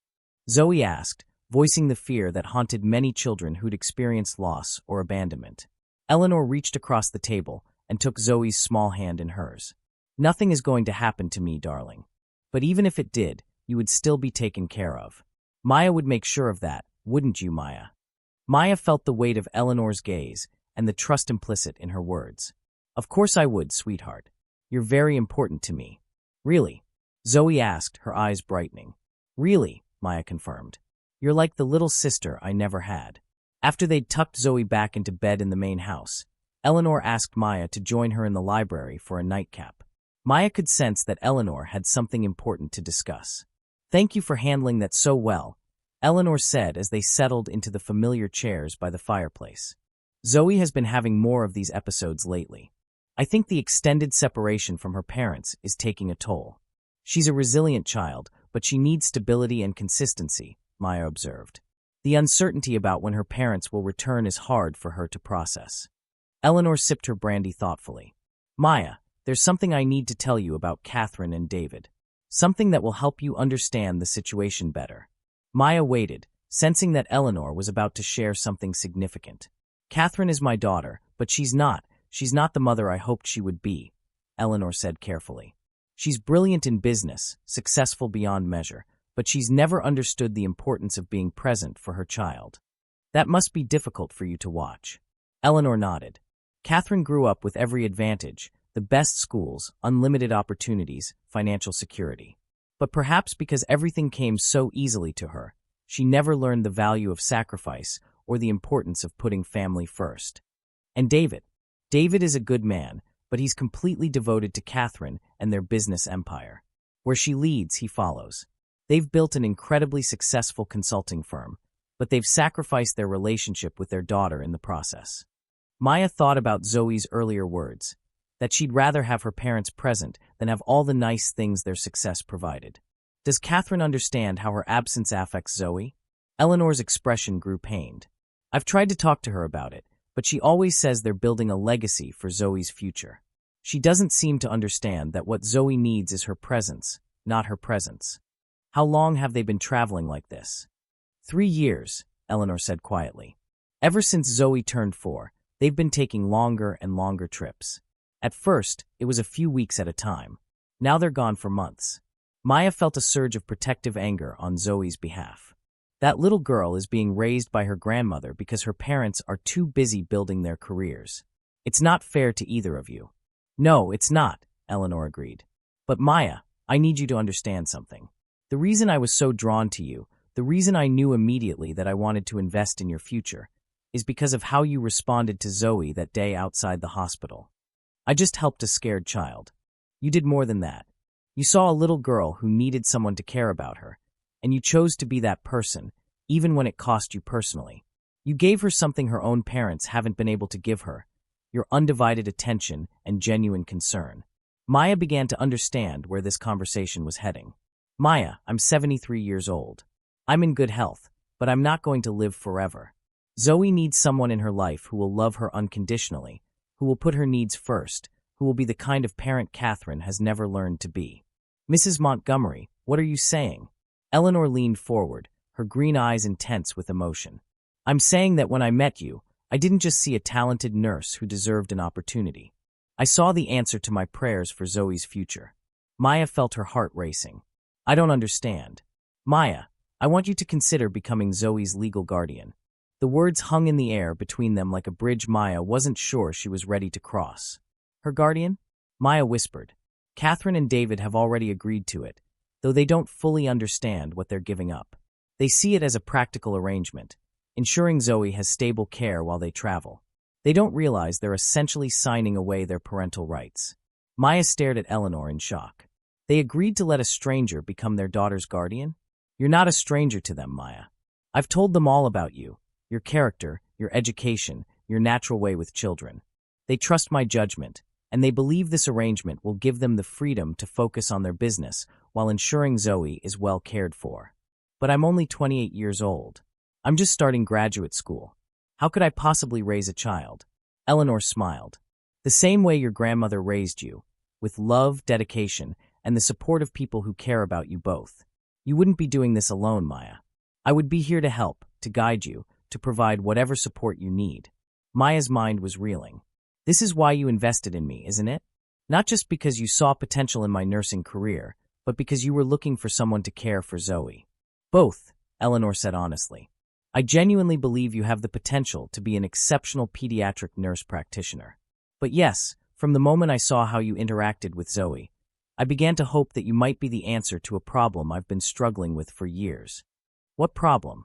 Zoe asked, voicing the fear that haunted many children who'd experienced loss or abandonment. Eleanor reached across the table and took Zoe's small hand in hers. "Nothing is going to happen to me, darling. But even if it did, you would still be taken care of. Maya would make sure of that, wouldn't you, Maya?" Maya felt the weight of Eleanor's gaze and the trust implicit in her words. "Of course I would, sweetheart. You're very important to me." "Really?" Zoe asked, her eyes brightening. "Really," Maya confirmed. "You're like the little sister I never had." After they'd tucked Zoe back into bed in the main house, Eleanor asked Maya to join her in the library for a nightcap. Maya could sense that Eleanor had something important to discuss. "Thank you for handling that so well," Eleanor said as they settled into the familiar chairs by the fireplace. "Zoe has been having more of these episodes lately. I think the extended separation from her parents is taking a toll. She's a resilient child, but she needs stability and consistency," Maya observed. "The uncertainty about when her parents will return is hard for her to process." Eleanor sipped her brandy thoughtfully. "Maya, there's something I need to tell you about Catherine and David. Something that will help you understand the situation better." Maya waited, sensing that Eleanor was about to share something significant. Catherine is my daughter, but she's not the mother I hoped she would be, Eleanor said carefully. She's brilliant in business, successful beyond measure, but she's never understood the importance of being present for her child. That must be difficult for you to watch. Eleanor nodded. Catherine grew up with every advantage, the best schools, unlimited opportunities, financial security. But perhaps because everything came so easily to her, she never learned the value of sacrifice or the importance of putting family first. And David is a good man, but he's completely devoted to Catherine and their business empire. Where she leads, he follows. They've built an incredibly successful consulting firm, but they've sacrificed their relationship with their daughter in the process. Maya thought about Zoe's earlier words, that she'd rather have her parents present than have all the nice things their success provided. Does Catherine understand how her absence affects Zoe? Eleanor's expression grew pained. I've tried to talk to her about it, but she always says they're building a legacy for Zoe's future. She doesn't seem to understand that what Zoe needs is her presence, not her presence. How long have they been traveling like this? 3 years, Eleanor said quietly. Ever since Zoe turned 4, they've been taking longer and longer trips. At first, it was a few weeks at a time. Now they're gone for months. Maya felt a surge of protective anger on Zoe's behalf. That little girl is being raised by her grandmother because her parents are too busy building their careers. It's not fair to either of you. No, it's not, Eleanor agreed. But Maya, I need you to understand something. The reason I was so drawn to you, the reason I knew immediately that I wanted to invest in your future, is because of how you responded to Zoe that day outside the hospital. I just helped a scared child. You did more than that. You saw a little girl who needed someone to care about her, and you chose to be that person, even when it cost you personally. You gave her something her own parents haven't been able to give her, your undivided attention and genuine concern. Maya began to understand where this conversation was heading. Maya, I'm 73 years old. I'm in good health, but I'm not going to live forever. Zoe needs someone in her life who will love her unconditionally, who will put her needs first, who will be the kind of parent Catherine has never learned to be. Mrs. Montgomery, what are you saying? Eleanor leaned forward, her green eyes intense with emotion. I'm saying that when I met you, I didn't just see a talented nurse who deserved an opportunity. I saw the answer to my prayers for Zoe's future. Maya felt her heart racing. I don't understand. Maya, I want you to consider becoming Zoe's legal guardian. The words hung in the air between them like a bridge Maya wasn't sure she was ready to cross. Her guardian? Maya whispered. Catherine and David have already agreed to it, though they don't fully understand what they're giving up. They see it as a practical arrangement, ensuring Zoe has stable care while they travel. They don't realize they're essentially signing away their parental rights. Maya stared at Eleanor in shock. They agreed to let a stranger become their daughter's guardian? You're not a stranger to them, Maya. I've told them all about you, your character, your education, your natural way with children. They trust my judgment, and they believe this arrangement will give them the freedom to focus on their business while ensuring Zoe is well cared for. But I'm only 28 years old. I'm just starting graduate school. How could I possibly raise a child? Eleanor smiled. The same way your grandmother raised you, with love, dedication, and the support of people who care about you both. You wouldn't be doing this alone, Maya. I would be here to help, to guide you, to provide whatever support you need. Maya's mind was reeling. This is why you invested in me, isn't it? Not just because you saw potential in my nursing career, but because you were looking for someone to care for Zoe. Both, Eleanor said honestly. I genuinely believe you have the potential to be an exceptional pediatric nurse practitioner. But yes, from the moment I saw how you interacted with Zoe, I began to hope that you might be the answer to a problem I've been struggling with for years. What problem?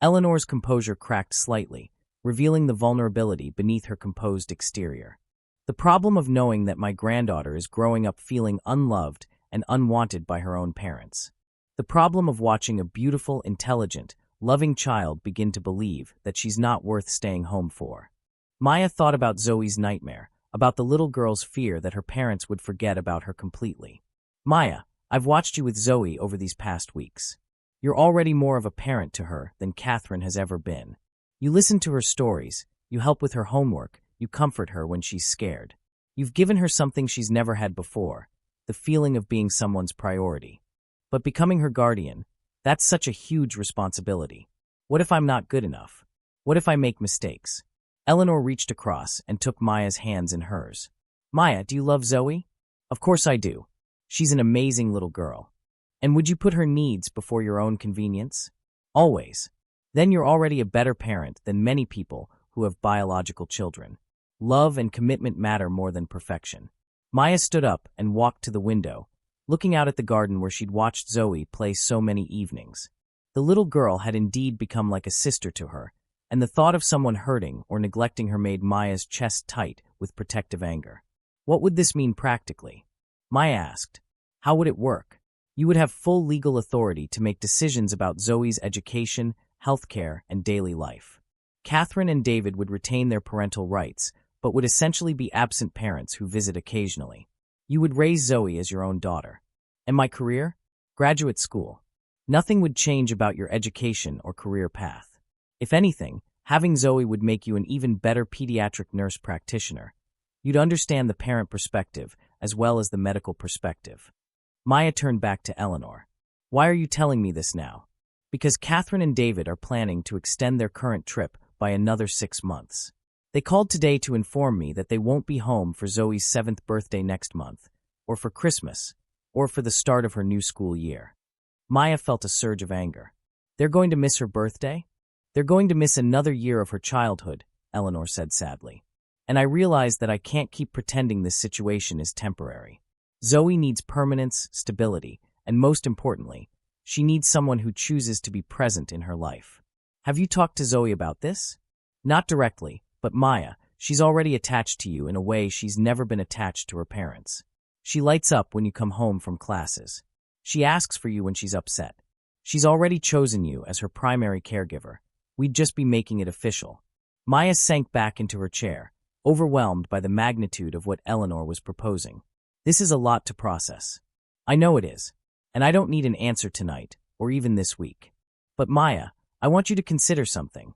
Eleanor's composure cracked slightly, revealing the vulnerability beneath her composed exterior. The problem of knowing that my granddaughter is growing up feeling unloved and unwanted by her own parents. The problem of watching a beautiful, intelligent, loving child begin to believe that she's not worth staying home for. Maya thought about Zoe's nightmare, about the little girl's fear that her parents would forget about her completely. Maya, I've watched you with Zoe over these past weeks. You're already more of a parent to her than Catherine has ever been. You listen to her stories, you help with her homework, you comfort her when she's scared. You've given her something she's never had before, the feeling of being someone's priority. But becoming her guardian, That's such a huge responsibility. What if I'm not good enough? What if I make mistakes? Eleanor reached across and took Maya's hands in hers. Maya, do you love Zoe? Of course I do. She's an amazing little girl. And would you put her needs before your own convenience? Always. Then you're already a better parent than many people who have biological children. Love and commitment matter more than perfection. Maya stood up and walked to the window, looking out at the garden where she'd watched Zoe play so many evenings. The little girl had indeed become like a sister to her, and the thought of someone hurting or neglecting her made Maya's chest tight with protective anger. What would this mean practically? Maya asked. How would it work? You would have full legal authority to make decisions about Zoe's education, healthcare, and daily life. Catherine and David would retain their parental rights, but would essentially be absent parents who visit occasionally. You would raise Zoe as your own daughter. And my career? Graduate school. Nothing would change about your education or career path. If anything, having Zoe would make you an even better pediatric nurse practitioner. You'd understand the parent perspective as well as the medical perspective. Maya turned back to Eleanor. Why are you telling me this now? Because Catherine and David are planning to extend their current trip by another 6 months. They called today to inform me that they won't be home for Zoe's 7th birthday next month, or for Christmas, or for the start of her new school year. Maya felt a surge of anger. They're going to miss her birthday? They're going to miss another year of her childhood, Eleanor said sadly. And I realize that I can't keep pretending this situation is temporary. Zoe needs permanence, stability, and most importantly, she needs someone who chooses to be present in her life. Have you talked to Zoe about this? Not directly, but Maya, she's already attached to you in a way she's never been attached to her parents. She lights up when you come home from classes. She asks for you when she's upset. She's already chosen you as her primary caregiver. We'd just be making it official. Maya sank back into her chair, overwhelmed by the magnitude of what Eleanor was proposing. This is a lot to process. I know it is, and I don't need an answer tonight, or even this week. But Maya, I want you to consider something.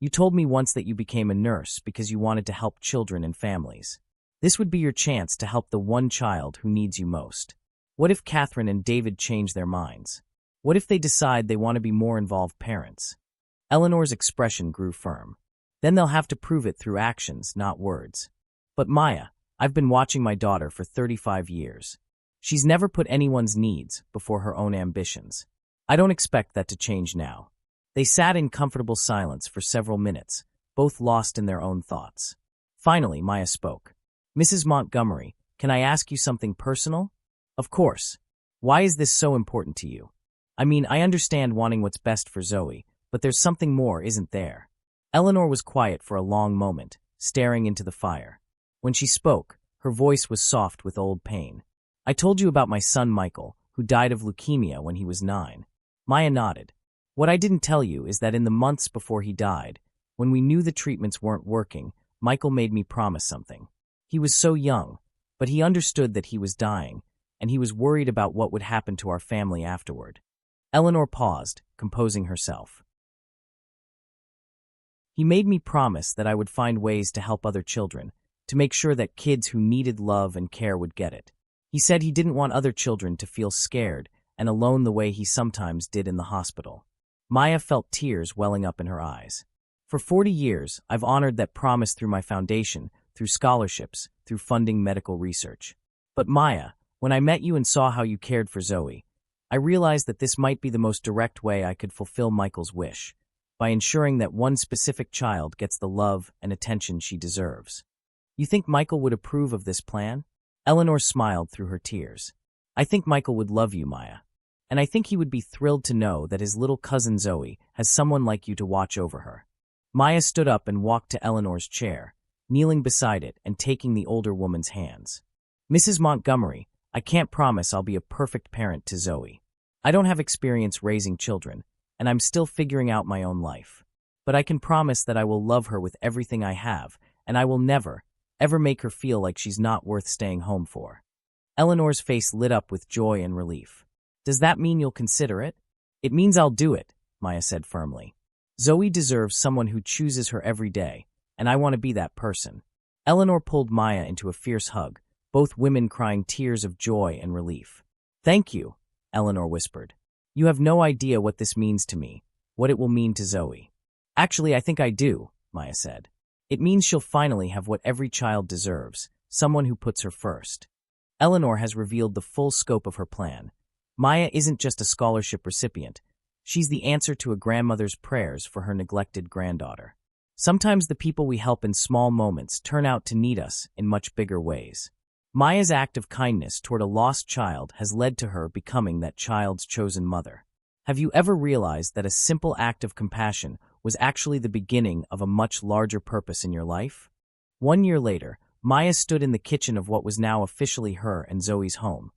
You told me once that you became a nurse because you wanted to help children and families. This would be your chance to help the one child who needs you most. What if Catherine and David change their minds? What if they decide they want to be more involved parents? Eleanor's expression grew firm. Then they'll have to prove it through actions, not words. But Maya, I've been watching my daughter for 35 years. She's never put anyone's needs before her own ambitions. I don't expect that to change now. They sat in comfortable silence for several minutes, both lost in their own thoughts. Finally, Maya spoke. Mrs. Montgomery, can I ask you something personal? Of course. Why is this so important to you? I mean, I understand wanting what's best for Zoe, but there's something more, isn't there? Eleanor was quiet for a long moment, staring into the fire. When she spoke, her voice was soft with old pain. I told you about my son Michael, who died of leukemia when he was 9. Maya nodded. What I didn't tell you is that in the months before he died, when we knew the treatments weren't working, Michael made me promise something. He was so young, but he understood that he was dying, and he was worried about what would happen to our family afterward. Eleanor paused, composing herself. He made me promise that I would find ways to help other children, to make sure that kids who needed love and care would get it. He said he didn't want other children to feel scared and alone the way he sometimes did in the hospital. Maya felt tears welling up in her eyes. For 40 years, I've honored that promise through my foundation, through scholarships, through funding medical research. But Maya, when I met you and saw how you cared for Zoe, I realized that this might be the most direct way I could fulfill Michael's wish, by ensuring that one specific child gets the love and attention she deserves. You think Michael would approve of this plan? Eleanor smiled through her tears. I think Michael would love you, Maya. And I think he would be thrilled to know that his little cousin Zoe has someone like you to watch over her. Maya stood up and walked to Eleanor's chair, kneeling beside it and taking the older woman's hands. Mrs. Montgomery, I can't promise I'll be a perfect parent to Zoe. I don't have experience raising children, and I'm still figuring out my own life. But I can promise that I will love her with everything I have, and I will never, ever make her feel like she's not worth staying home for. Eleanor's face lit up with joy and relief. Does that mean you'll consider it? It means I'll do it, Maya said firmly. Zoe deserves someone who chooses her every day, and I want to be that person. Eleanor pulled Maya into a fierce hug, both women crying tears of joy and relief. Thank you, Eleanor whispered. You have no idea what this means to me, what it will mean to Zoe. Actually, I think I do, Maya said. It means she'll finally have what every child deserves, someone who puts her first. Eleanor has revealed the full scope of her plan. Maya isn't just a scholarship recipient. She's the answer to a grandmother's prayers for her neglected granddaughter. Sometimes the people we help in small moments turn out to need us in much bigger ways. Maya's act of kindness toward a lost child has led to her becoming that child's chosen mother. Have you ever realized that a simple act of compassion was actually the beginning of a much larger purpose in your life? 1 year later, Maya stood in the kitchen of what was now officially her and Zoe's home,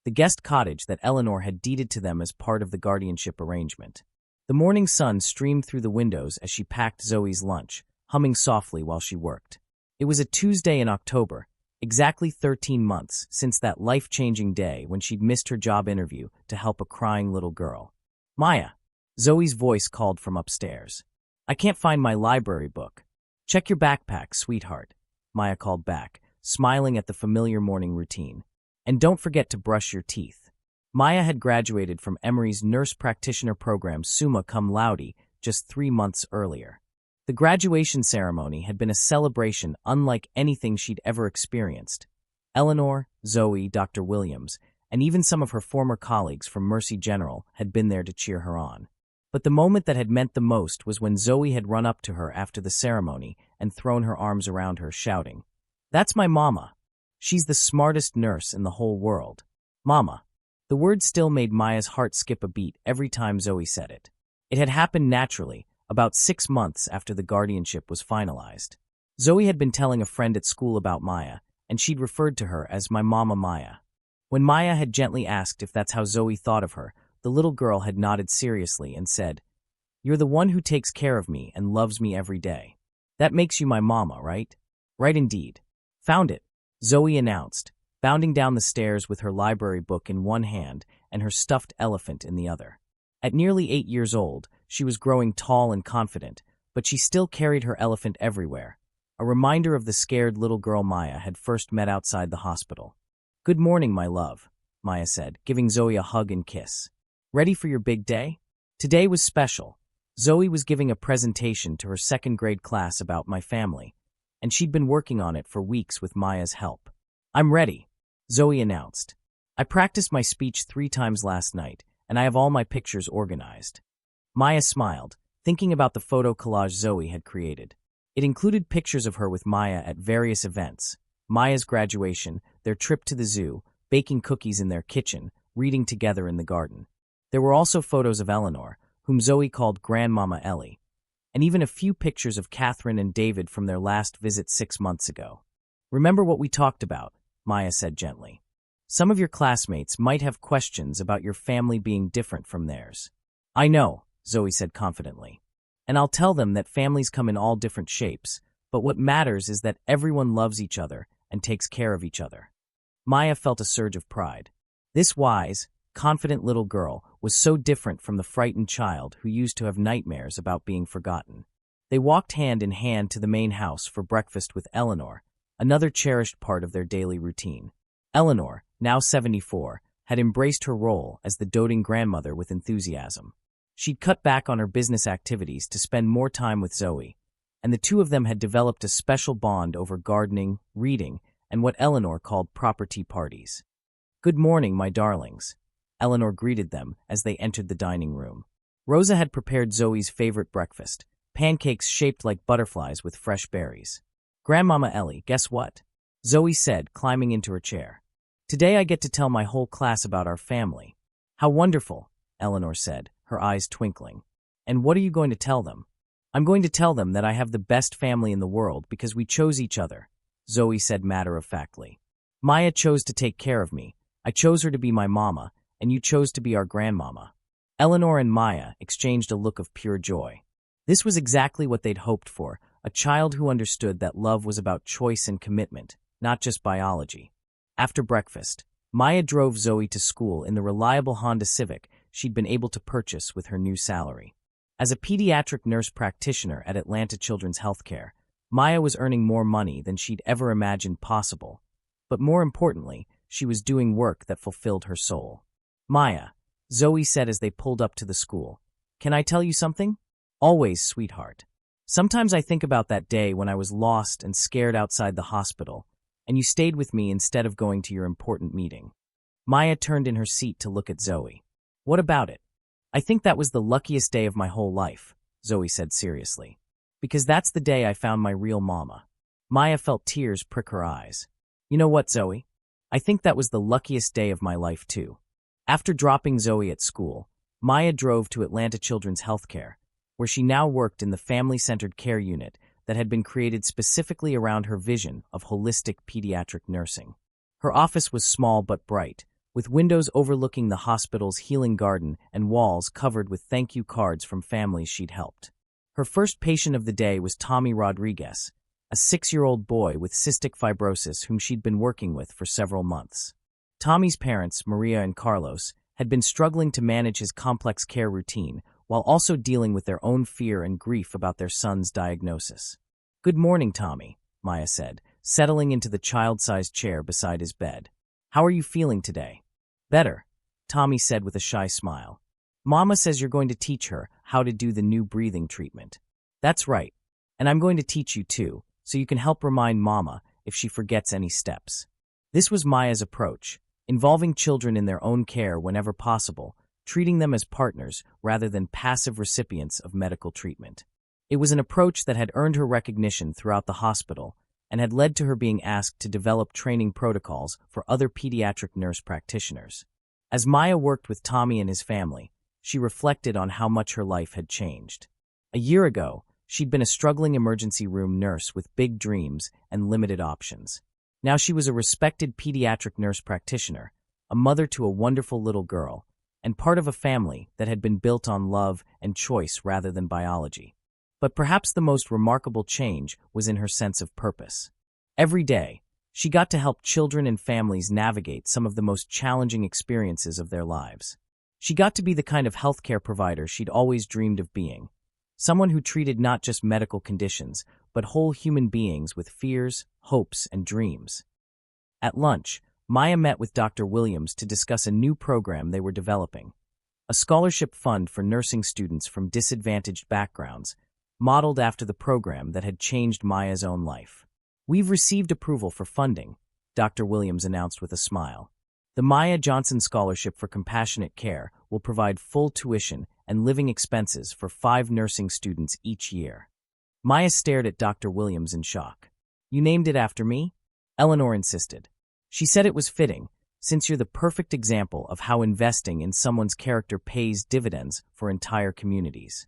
the guest cottage that Eleanor had deeded to them as part of the guardianship arrangement. The morning sun streamed through the windows as she packed Zoe's lunch, humming softly while she worked. It was a Tuesday in October, exactly 13 months since that life-changing day when she'd missed her job interview to help a crying little girl. Maya, Zoe's voice called from upstairs. I can't find my library book. Check your backpack, sweetheart, Maya called back, smiling at the familiar morning routine. And don't forget to brush your teeth. Maya had graduated from Emory's nurse practitioner program summa cum laude just 3 months earlier. The graduation ceremony had been a celebration unlike anything she'd ever experienced. Eleanor, Zoe, Dr. Williams, and even some of her former colleagues from Mercy General had been there to cheer her on. But the moment that had meant the most was when Zoe had run up to her after the ceremony and thrown her arms around her, shouting, "That's my mama. She's the smartest nurse in the whole world. Mama." The word still made Maya's heart skip a beat every time Zoe said it. It had happened naturally, about 6 months after the guardianship was finalized. Zoe had been telling a friend at school about Maya, and she'd referred to her as my mama Maya. When Maya had gently asked if that's how Zoe thought of her, the little girl had nodded seriously and said, "You're the one who takes care of me and loves me every day. That makes you my mama, right?" "Right indeed." "Found it," Zoe announced, bounding down the stairs with her library book in one hand and her stuffed elephant in the other. At nearly 8 years old, she was growing tall and confident, but she still carried her elephant everywhere, a reminder of the scared little girl Maya had first met outside the hospital. "Good morning, my love," Maya said, giving Zoe a hug and kiss. "Ready for your big day?" Today was special. Zoe was giving a presentation to her second-grade class about my family, and she'd been working on it for weeks with Maya's help. "I'm ready," Zoe announced. "I practiced my speech 3 times last night, and I have all my pictures organized." Maya smiled, thinking about the photo collage Zoe had created. It included pictures of her with Maya at various events: Maya's graduation, their trip to the zoo, baking cookies in their kitchen, reading together in the garden. There were also photos of Eleanor, whom Zoe called Grandmama Ellie, and even a few pictures of Catherine and David from their last visit 6 months ago. "Remember what we talked about," Maya said gently. "Some of your classmates might have questions about your family being different from theirs." "I know," Zoe said confidently. "And I'll tell them that families come in all different shapes, but what matters is that everyone loves each other and takes care of each other." Maya felt a surge of pride. This wise, confident little girl was so different from the frightened child who used to have nightmares about being forgotten. They walked hand in hand to the main house for breakfast with Eleanor, another cherished part of their daily routine. Eleanor, now 74, had embraced her role as the doting grandmother with enthusiasm. She'd cut back on her business activities to spend more time with Zoe, and the two of them had developed a special bond over gardening, reading, and what Eleanor called proper tea parties. "Good morning, my darlings," Eleanor greeted them as they entered the dining room. Rosa had prepared Zoe's favorite breakfast, pancakes shaped like butterflies with fresh berries. "Grandmama Ellie, guess what?" Zoe said, climbing into her chair. "Today I get to tell my whole class about our family." "How wonderful," Eleanor said, her eyes twinkling. "And what are you going to tell them?" "I'm going to tell them that I have the best family in the world because we chose each other," Zoe said matter-of-factly. "Maya chose to take care of me, I chose her to be my mama, and you chose to be our grandmama." Eleanor and Maya exchanged a look of pure joy. This was exactly what they'd hoped for, a child who understood that love was about choice and commitment, not just biology. After breakfast, Maya drove Zoe to school in the reliable Honda Civic she'd been able to purchase with her new salary. As a pediatric nurse practitioner at Atlanta Children's Healthcare, Maya was earning more money than she'd ever imagined possible. But more importantly, she was doing work that fulfilled her soul. Maya, Zoe said as they pulled up to the school. Can I tell you something? Always, sweetheart. Sometimes I think about that day when I was lost and scared outside the hospital, and you stayed with me instead of going to your important meeting. Maya turned in her seat to look at Zoe. What about it? I think that was the luckiest day of my whole life, Zoe said seriously. Because that's the day I found my real mama. Maya felt tears prick her eyes. You know what, Zoe? I think that was the luckiest day of my life, too. After dropping Zoe at school, Maya drove to Atlanta Children's Healthcare, where she now worked in the family-centered care unit that had been created specifically around her vision of holistic pediatric nursing. Her office was small but bright, with windows overlooking the hospital's healing garden and walls covered with thank you cards from families she'd helped. Her first patient of the day was Tommy Rodriguez, a 6-year-old boy with cystic fibrosis whom she'd been working with for several months. Tommy's parents, Maria and Carlos, had been struggling to manage his complex care routine while also dealing with their own fear and grief about their son's diagnosis. Good morning, Tommy, Maya said, settling into the child-sized chair beside his bed. How are you feeling today? Better, Tommy said with a shy smile. Mama says you're going to teach her how to do the new breathing treatment. That's right, and I'm going to teach you too, so you can help remind Mama if she forgets any steps. This was Maya's approach, involving children in their own care whenever possible, treating them as partners rather than passive recipients of medical treatment. It was an approach that had earned her recognition throughout the hospital and had led to her being asked to develop training protocols for other pediatric nurse practitioners. As Maya worked with Tommy and his family, she reflected on how much her life had changed. A year ago, she'd been a struggling emergency room nurse with big dreams and limited options. Now she was a respected pediatric nurse practitioner, a mother to a wonderful little girl, and part of a family that had been built on love and choice rather than biology. But perhaps the most remarkable change was in her sense of purpose. Every day, she got to help children and families navigate some of the most challenging experiences of their lives. She got to be the kind of healthcare provider she'd always dreamed of being, someone who treated not just medical conditions, but whole human beings with fears, hopes, and dreams. At lunch, Maya met with Dr. Williams to discuss a new program they were developing, a scholarship fund for nursing students from disadvantaged backgrounds, modeled after the program that had changed Maya's own life. We've received approval for funding, Dr. Williams announced with a smile. The Maya Johnson Scholarship for Compassionate Care will provide full tuition and living expenses for 5 nursing students each year. Maya stared at Dr. Williams in shock. You named it after me? Eleanor insisted. She said it was fitting, since you're the perfect example of how investing in someone's character pays dividends for entire communities.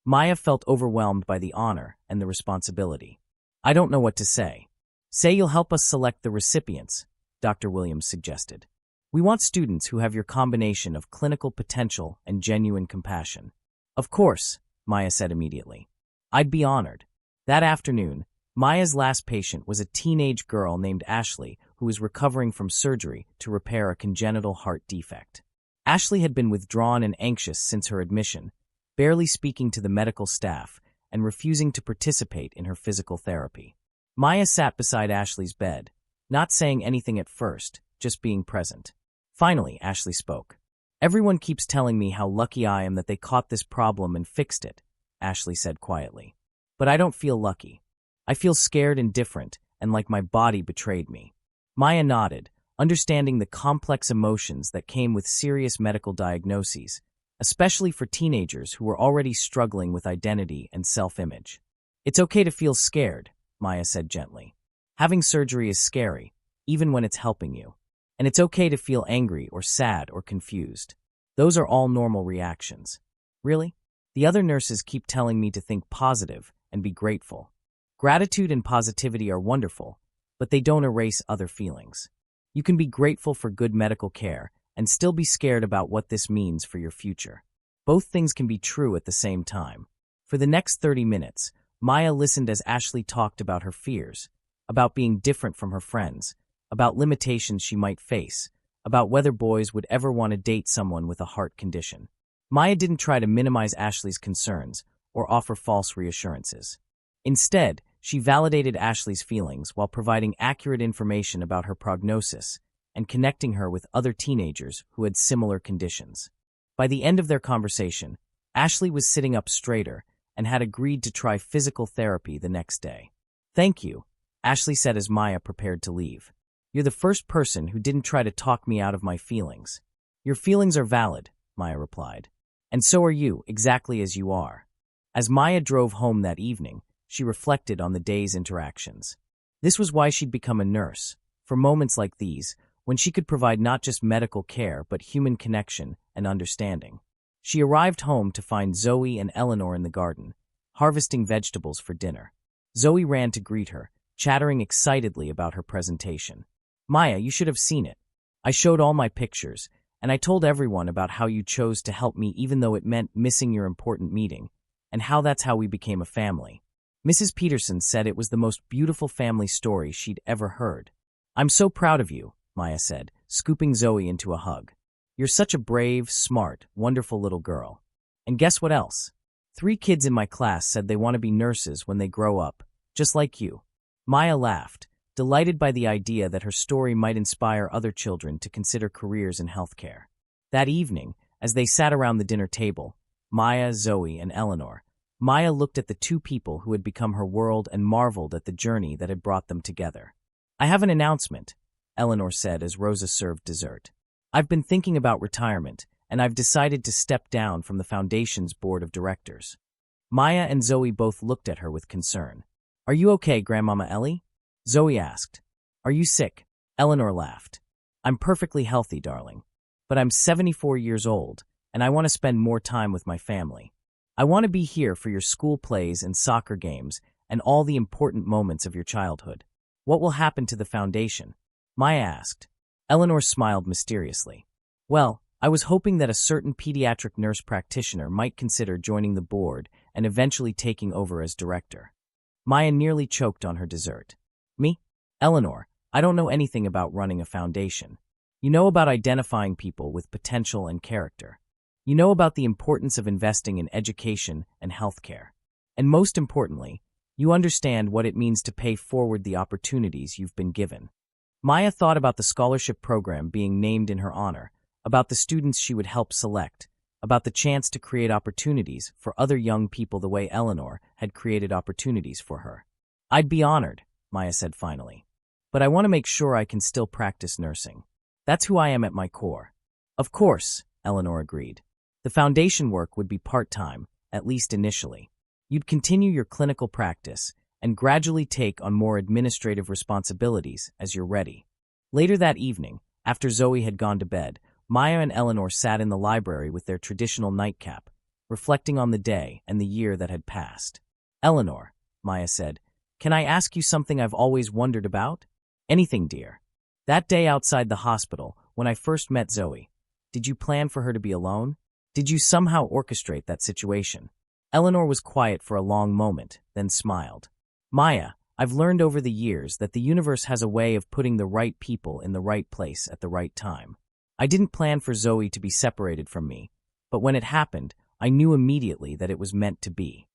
Maya felt overwhelmed by the honor and the responsibility. I don't know what to say. Say you'll help us select the recipients, Dr. Williams suggested. We want students who have your combination of clinical potential and genuine compassion. Of course, Maya said immediately. I'd be honored. That afternoon, Maya's last patient was a teenage girl named Ashley who was recovering from surgery to repair a congenital heart defect. Ashley had been withdrawn and anxious since her admission, barely speaking to the medical staff and refusing to participate in her physical therapy. Maya sat beside Ashley's bed, not saying anything at first, just being present. Finally, Ashley spoke. Everyone keeps telling me how lucky I am that they caught this problem and fixed it, Ashley said quietly. But I don't feel lucky. I feel scared and different, and like my body betrayed me. Maya nodded, understanding the complex emotions that came with serious medical diagnoses, especially for teenagers who were already struggling with identity and self-image. It's okay to feel scared, Maya said gently. Having surgery is scary, even when it's helping you. And it's okay to feel angry or sad or confused. Those are all normal reactions. Really? The other nurses keep telling me to think positive and be grateful. Gratitude and positivity are wonderful, but they don't erase other feelings. You can be grateful for good medical care and still be scared about what this means for your future. Both things can be true at the same time. For the next 30 minutes, Maya listened as Ashley talked about her fears, about being different from her friends, about limitations she might face, about whether boys would ever want to date someone with a heart condition. Maya didn't try to minimize Ashley's concerns or offer false reassurances. Instead, she validated Ashley's feelings while providing accurate information about her prognosis and connecting her with other teenagers who had similar conditions. By the end of their conversation, Ashley was sitting up straighter and had agreed to try physical therapy the next day. "Thank you," Ashley said as Maya prepared to leave. "You're the first person who didn't try to talk me out of my feelings." "Your feelings are valid," Maya replied. "And so are you, exactly as you are." As Maya drove home that evening, she reflected on the day's interactions. This was why she'd become a nurse, for moments like these, when she could provide not just medical care but human connection and understanding. She arrived home to find Zoe and Eleanor in the garden, harvesting vegetables for dinner. Zoe ran to greet her, chattering excitedly about her presentation. "Maya, you should have seen it. I showed all my pictures, and I told everyone about how you chose to help me even though it meant missing your important meeting, and how that's how we became a family." Mrs. Peterson said it was the most beautiful family story she'd ever heard. "I'm so proud of you," Maya said, scooping Zoe into a hug. "You're such a brave, smart, wonderful little girl. And guess what else? 3 kids in my class said they want to be nurses when they grow up, just like you." Maya laughed, delighted by the idea that her story might inspire other children to consider careers in healthcare. That evening, as they sat around the dinner table, Maya, Zoe, and Eleanor, Maya looked at the 2 people who had become her world and marveled at the journey that had brought them together. "I have an announcement," Eleanor said as Rosa served dessert. "I've been thinking about retirement, and I've decided to step down from the Foundation's board of directors." Maya and Zoe both looked at her with concern. "Are you okay, Grandmama Ellie?" Zoe asked. "Are you sick?" Eleanor laughed. "I'm perfectly healthy, darling. But I'm 74 years old, and I want to spend more time with my family. I want to be here for your school plays and soccer games and all the important moments of your childhood." "What will happen to the Foundation?" Maya asked. Eleanor smiled mysteriously. "Well, I was hoping that a certain pediatric nurse practitioner might consider joining the board and eventually taking over as director." Maya nearly choked on her dessert. "Me? Eleanor, I don't know anything about running a foundation. You know about identifying people with potential and character. You know about the importance of investing in education and healthcare. And most importantly, you understand what it means to pay forward the opportunities you've been given." Maya thought about the scholarship program being named in her honor, about the students she would help select, about the chance to create opportunities for other young people the way Eleanor had created opportunities for her. "I'd be honored," Maya said finally. "But I want to make sure I can still practice nursing. That's who I am at my core." "Of course," Eleanor agreed. "The foundation work would be part-time, at least initially. You'd continue your clinical practice and gradually take on more administrative responsibilities as you're ready." Later that evening, after Zoe had gone to bed, Maya and Eleanor sat in the library with their traditional nightcap, reflecting on the day and the year that had passed. "Eleanor," Maya said, "can I ask you something I've always wondered about?" "Anything, dear." "That day outside the hospital, when I first met Zoe, did you plan for her to be alone? Did you somehow orchestrate that situation?" Eleanor was quiet for a long moment, then smiled. "Maya, I've learned over the years that the universe has a way of putting the right people in the right place at the right time. I didn't plan for Zoe to be separated from me, but when it happened, I knew immediately that it was meant to be."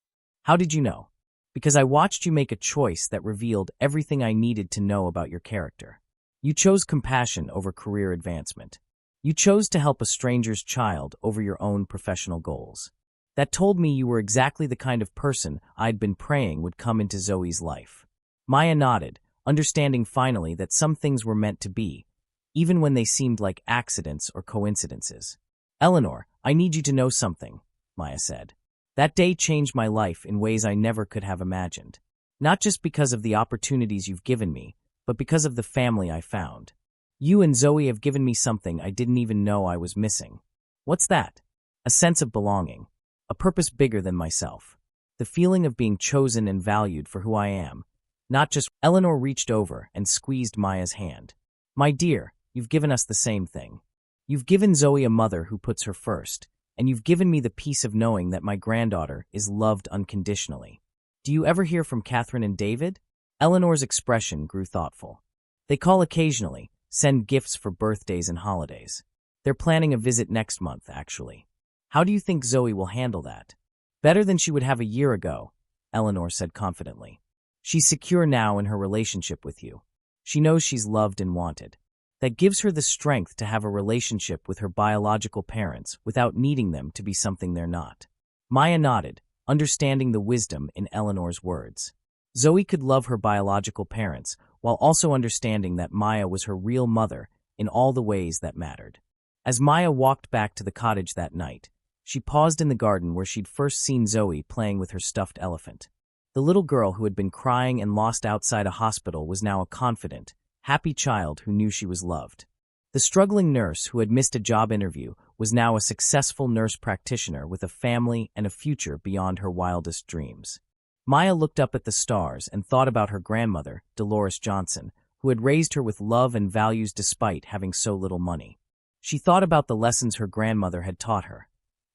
"How did you know?" "Because I watched you make a choice that revealed everything I needed to know about your character. You chose compassion over career advancement. You chose to help a stranger's child over your own professional goals. That told me you were exactly the kind of person I'd been praying would come into Zoe's life." Maya nodded, understanding finally that some things were meant to be, even when they seemed like accidents or coincidences. "Eleanor, I need you to know something," Maya said. "That day changed my life in ways I never could have imagined. Not just because of the opportunities you've given me, but because of the family I found. You and Zoe have given me something I didn't even know I was missing." "What's that?" "A sense of belonging. A purpose bigger than myself. The feeling of being chosen and valued for who I am. Not just—" Eleanor reached over and squeezed Maya's hand. "My dear, you've given us the same thing. You've given Zoe a mother who puts her first, and you've given me the peace of knowing that my granddaughter is loved unconditionally. Do you ever hear from Catherine and David?" Eleanor's expression grew thoughtful. "They call occasionally, send gifts for birthdays and holidays. They're planning a visit next month, actually. How do you think Zoe will handle that?" "Better than she would have a year ago," Eleanor said confidently. "She's secure now in her relationship with you. She knows she's loved and wanted. that gives her the strength to have a relationship with her biological parents without needing them to be something they're not. Maya nodded, understanding the wisdom in Eleanor's words. Zoe could love her biological parents while also understanding that Maya was her real mother in all the ways that mattered. As Maya walked back to the cottage that night, she paused in the garden where she'd first seen Zoe playing with her stuffed elephant. The little girl who had been crying and lost outside a hospital was now a confident, happy child who knew she was loved. The struggling nurse who had missed a job interview was now a successful nurse practitioner with a family and a future beyond her wildest dreams. Maya looked up at the stars and thought about her grandmother, Dolores Johnson, who had raised her with love and values despite having so little money. She thought about the lessons her grandmother had taught her.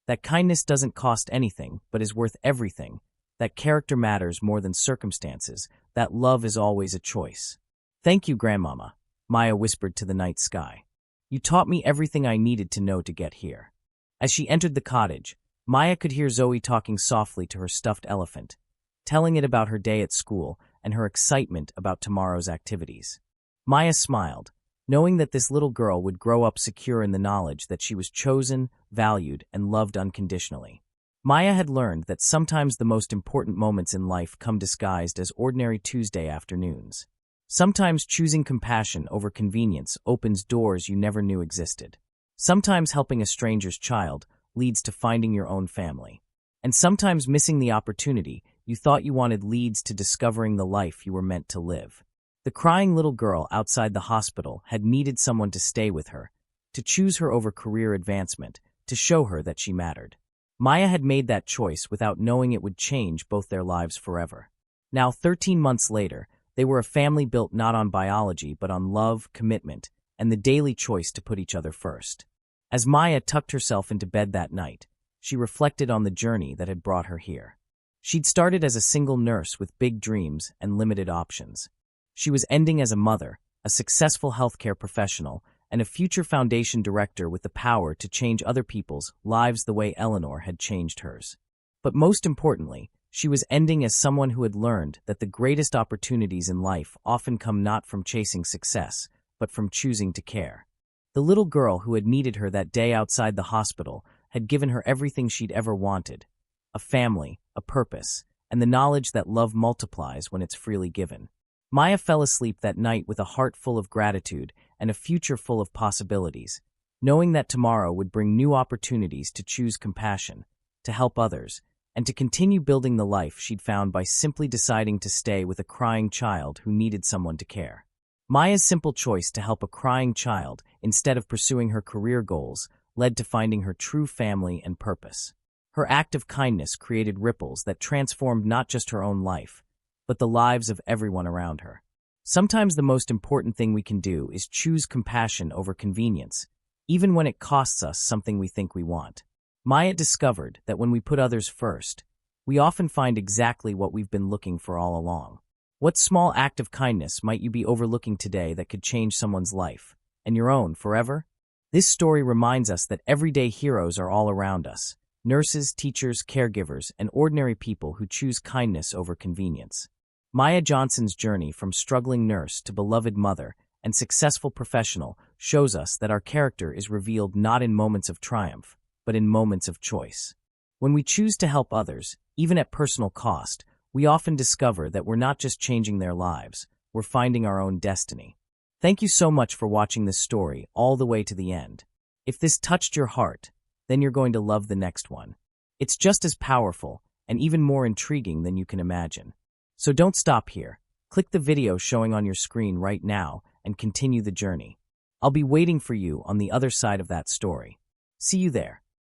That kindness doesn't cost anything, but is worth everything. That character matters more than circumstances. That love is always a choice. "Thank you, Grandmama," Maya whispered to the night sky. "You taught me everything I needed to know to get here." As she entered the cottage, Maya could hear Zoe talking softly to her stuffed elephant, telling it about her day at school and her excitement about tomorrow's activities. Maya smiled, knowing that this little girl would grow up secure in the knowledge that she was chosen, valued, and loved unconditionally. Maya had learned that sometimes the most important moments in life come disguised as ordinary Tuesday afternoons. Sometimes choosing compassion over convenience opens doors you never knew existed. Sometimes helping a stranger's child leads to finding your own family. And sometimes missing the opportunity you thought you wanted leads to discovering the life you were meant to live. The crying little girl outside the hospital had needed someone to stay with her, to choose her over career advancement, to show her that she mattered. Maya had made that choice without knowing it would change both their lives forever. Now, 13 months later, they were a family built not on biology but on love, commitment, and the daily choice to put each other first. As Maya tucked herself into bed that night, she reflected on the journey that had brought her here. She'd started as a single nurse with big dreams and limited options. She was ending as a mother, a successful healthcare professional, and a future foundation director with the power to change other people's lives the way Eleanor had changed hers. But most importantly, she was ending as someone who had learned that the greatest opportunities in life often come not from chasing success, but from choosing to care. The little girl who had needed her that day outside the hospital had given her everything she'd ever wanted: a family, a purpose, and the knowledge that love multiplies when it's freely given. Maya fell asleep that night with a heart full of gratitude and a future full of possibilities, knowing that tomorrow would bring new opportunities to choose compassion, to help others, and to continue building the life she'd found by simply deciding to stay with a crying child who needed someone to care. Maya's simple choice to help a crying child instead of pursuing her career goals led to finding her true family and purpose. Her act of kindness created ripples that transformed not just her own life, but the lives of everyone around her. Sometimes the most important thing we can do is choose compassion over convenience, even when it costs us something we think we want. Maya discovered that when we put others first, we often find exactly what we've been looking for all along. What small act of kindness might you be overlooking today that could change someone's life, and your own forever? This story reminds us that everyday heroes are all around us: nurses, teachers, caregivers, and ordinary people who choose kindness over convenience. Maya Johnson's journey from struggling nurse to beloved mother and successful professional shows us that our character is revealed not in moments of triumph, but in moments of choice. When we choose to help others, even at personal cost, we often discover that we're not just changing their lives, we're finding our own destiny. Thank you so much for watching this story all the way to the end. If this touched your heart, then you're going to love the next one. It's just as powerful and even more intriguing than you can imagine. So don't stop here. Click the video showing on your screen right now and continue the journey. I'll be waiting for you on the other side of that story. See you there.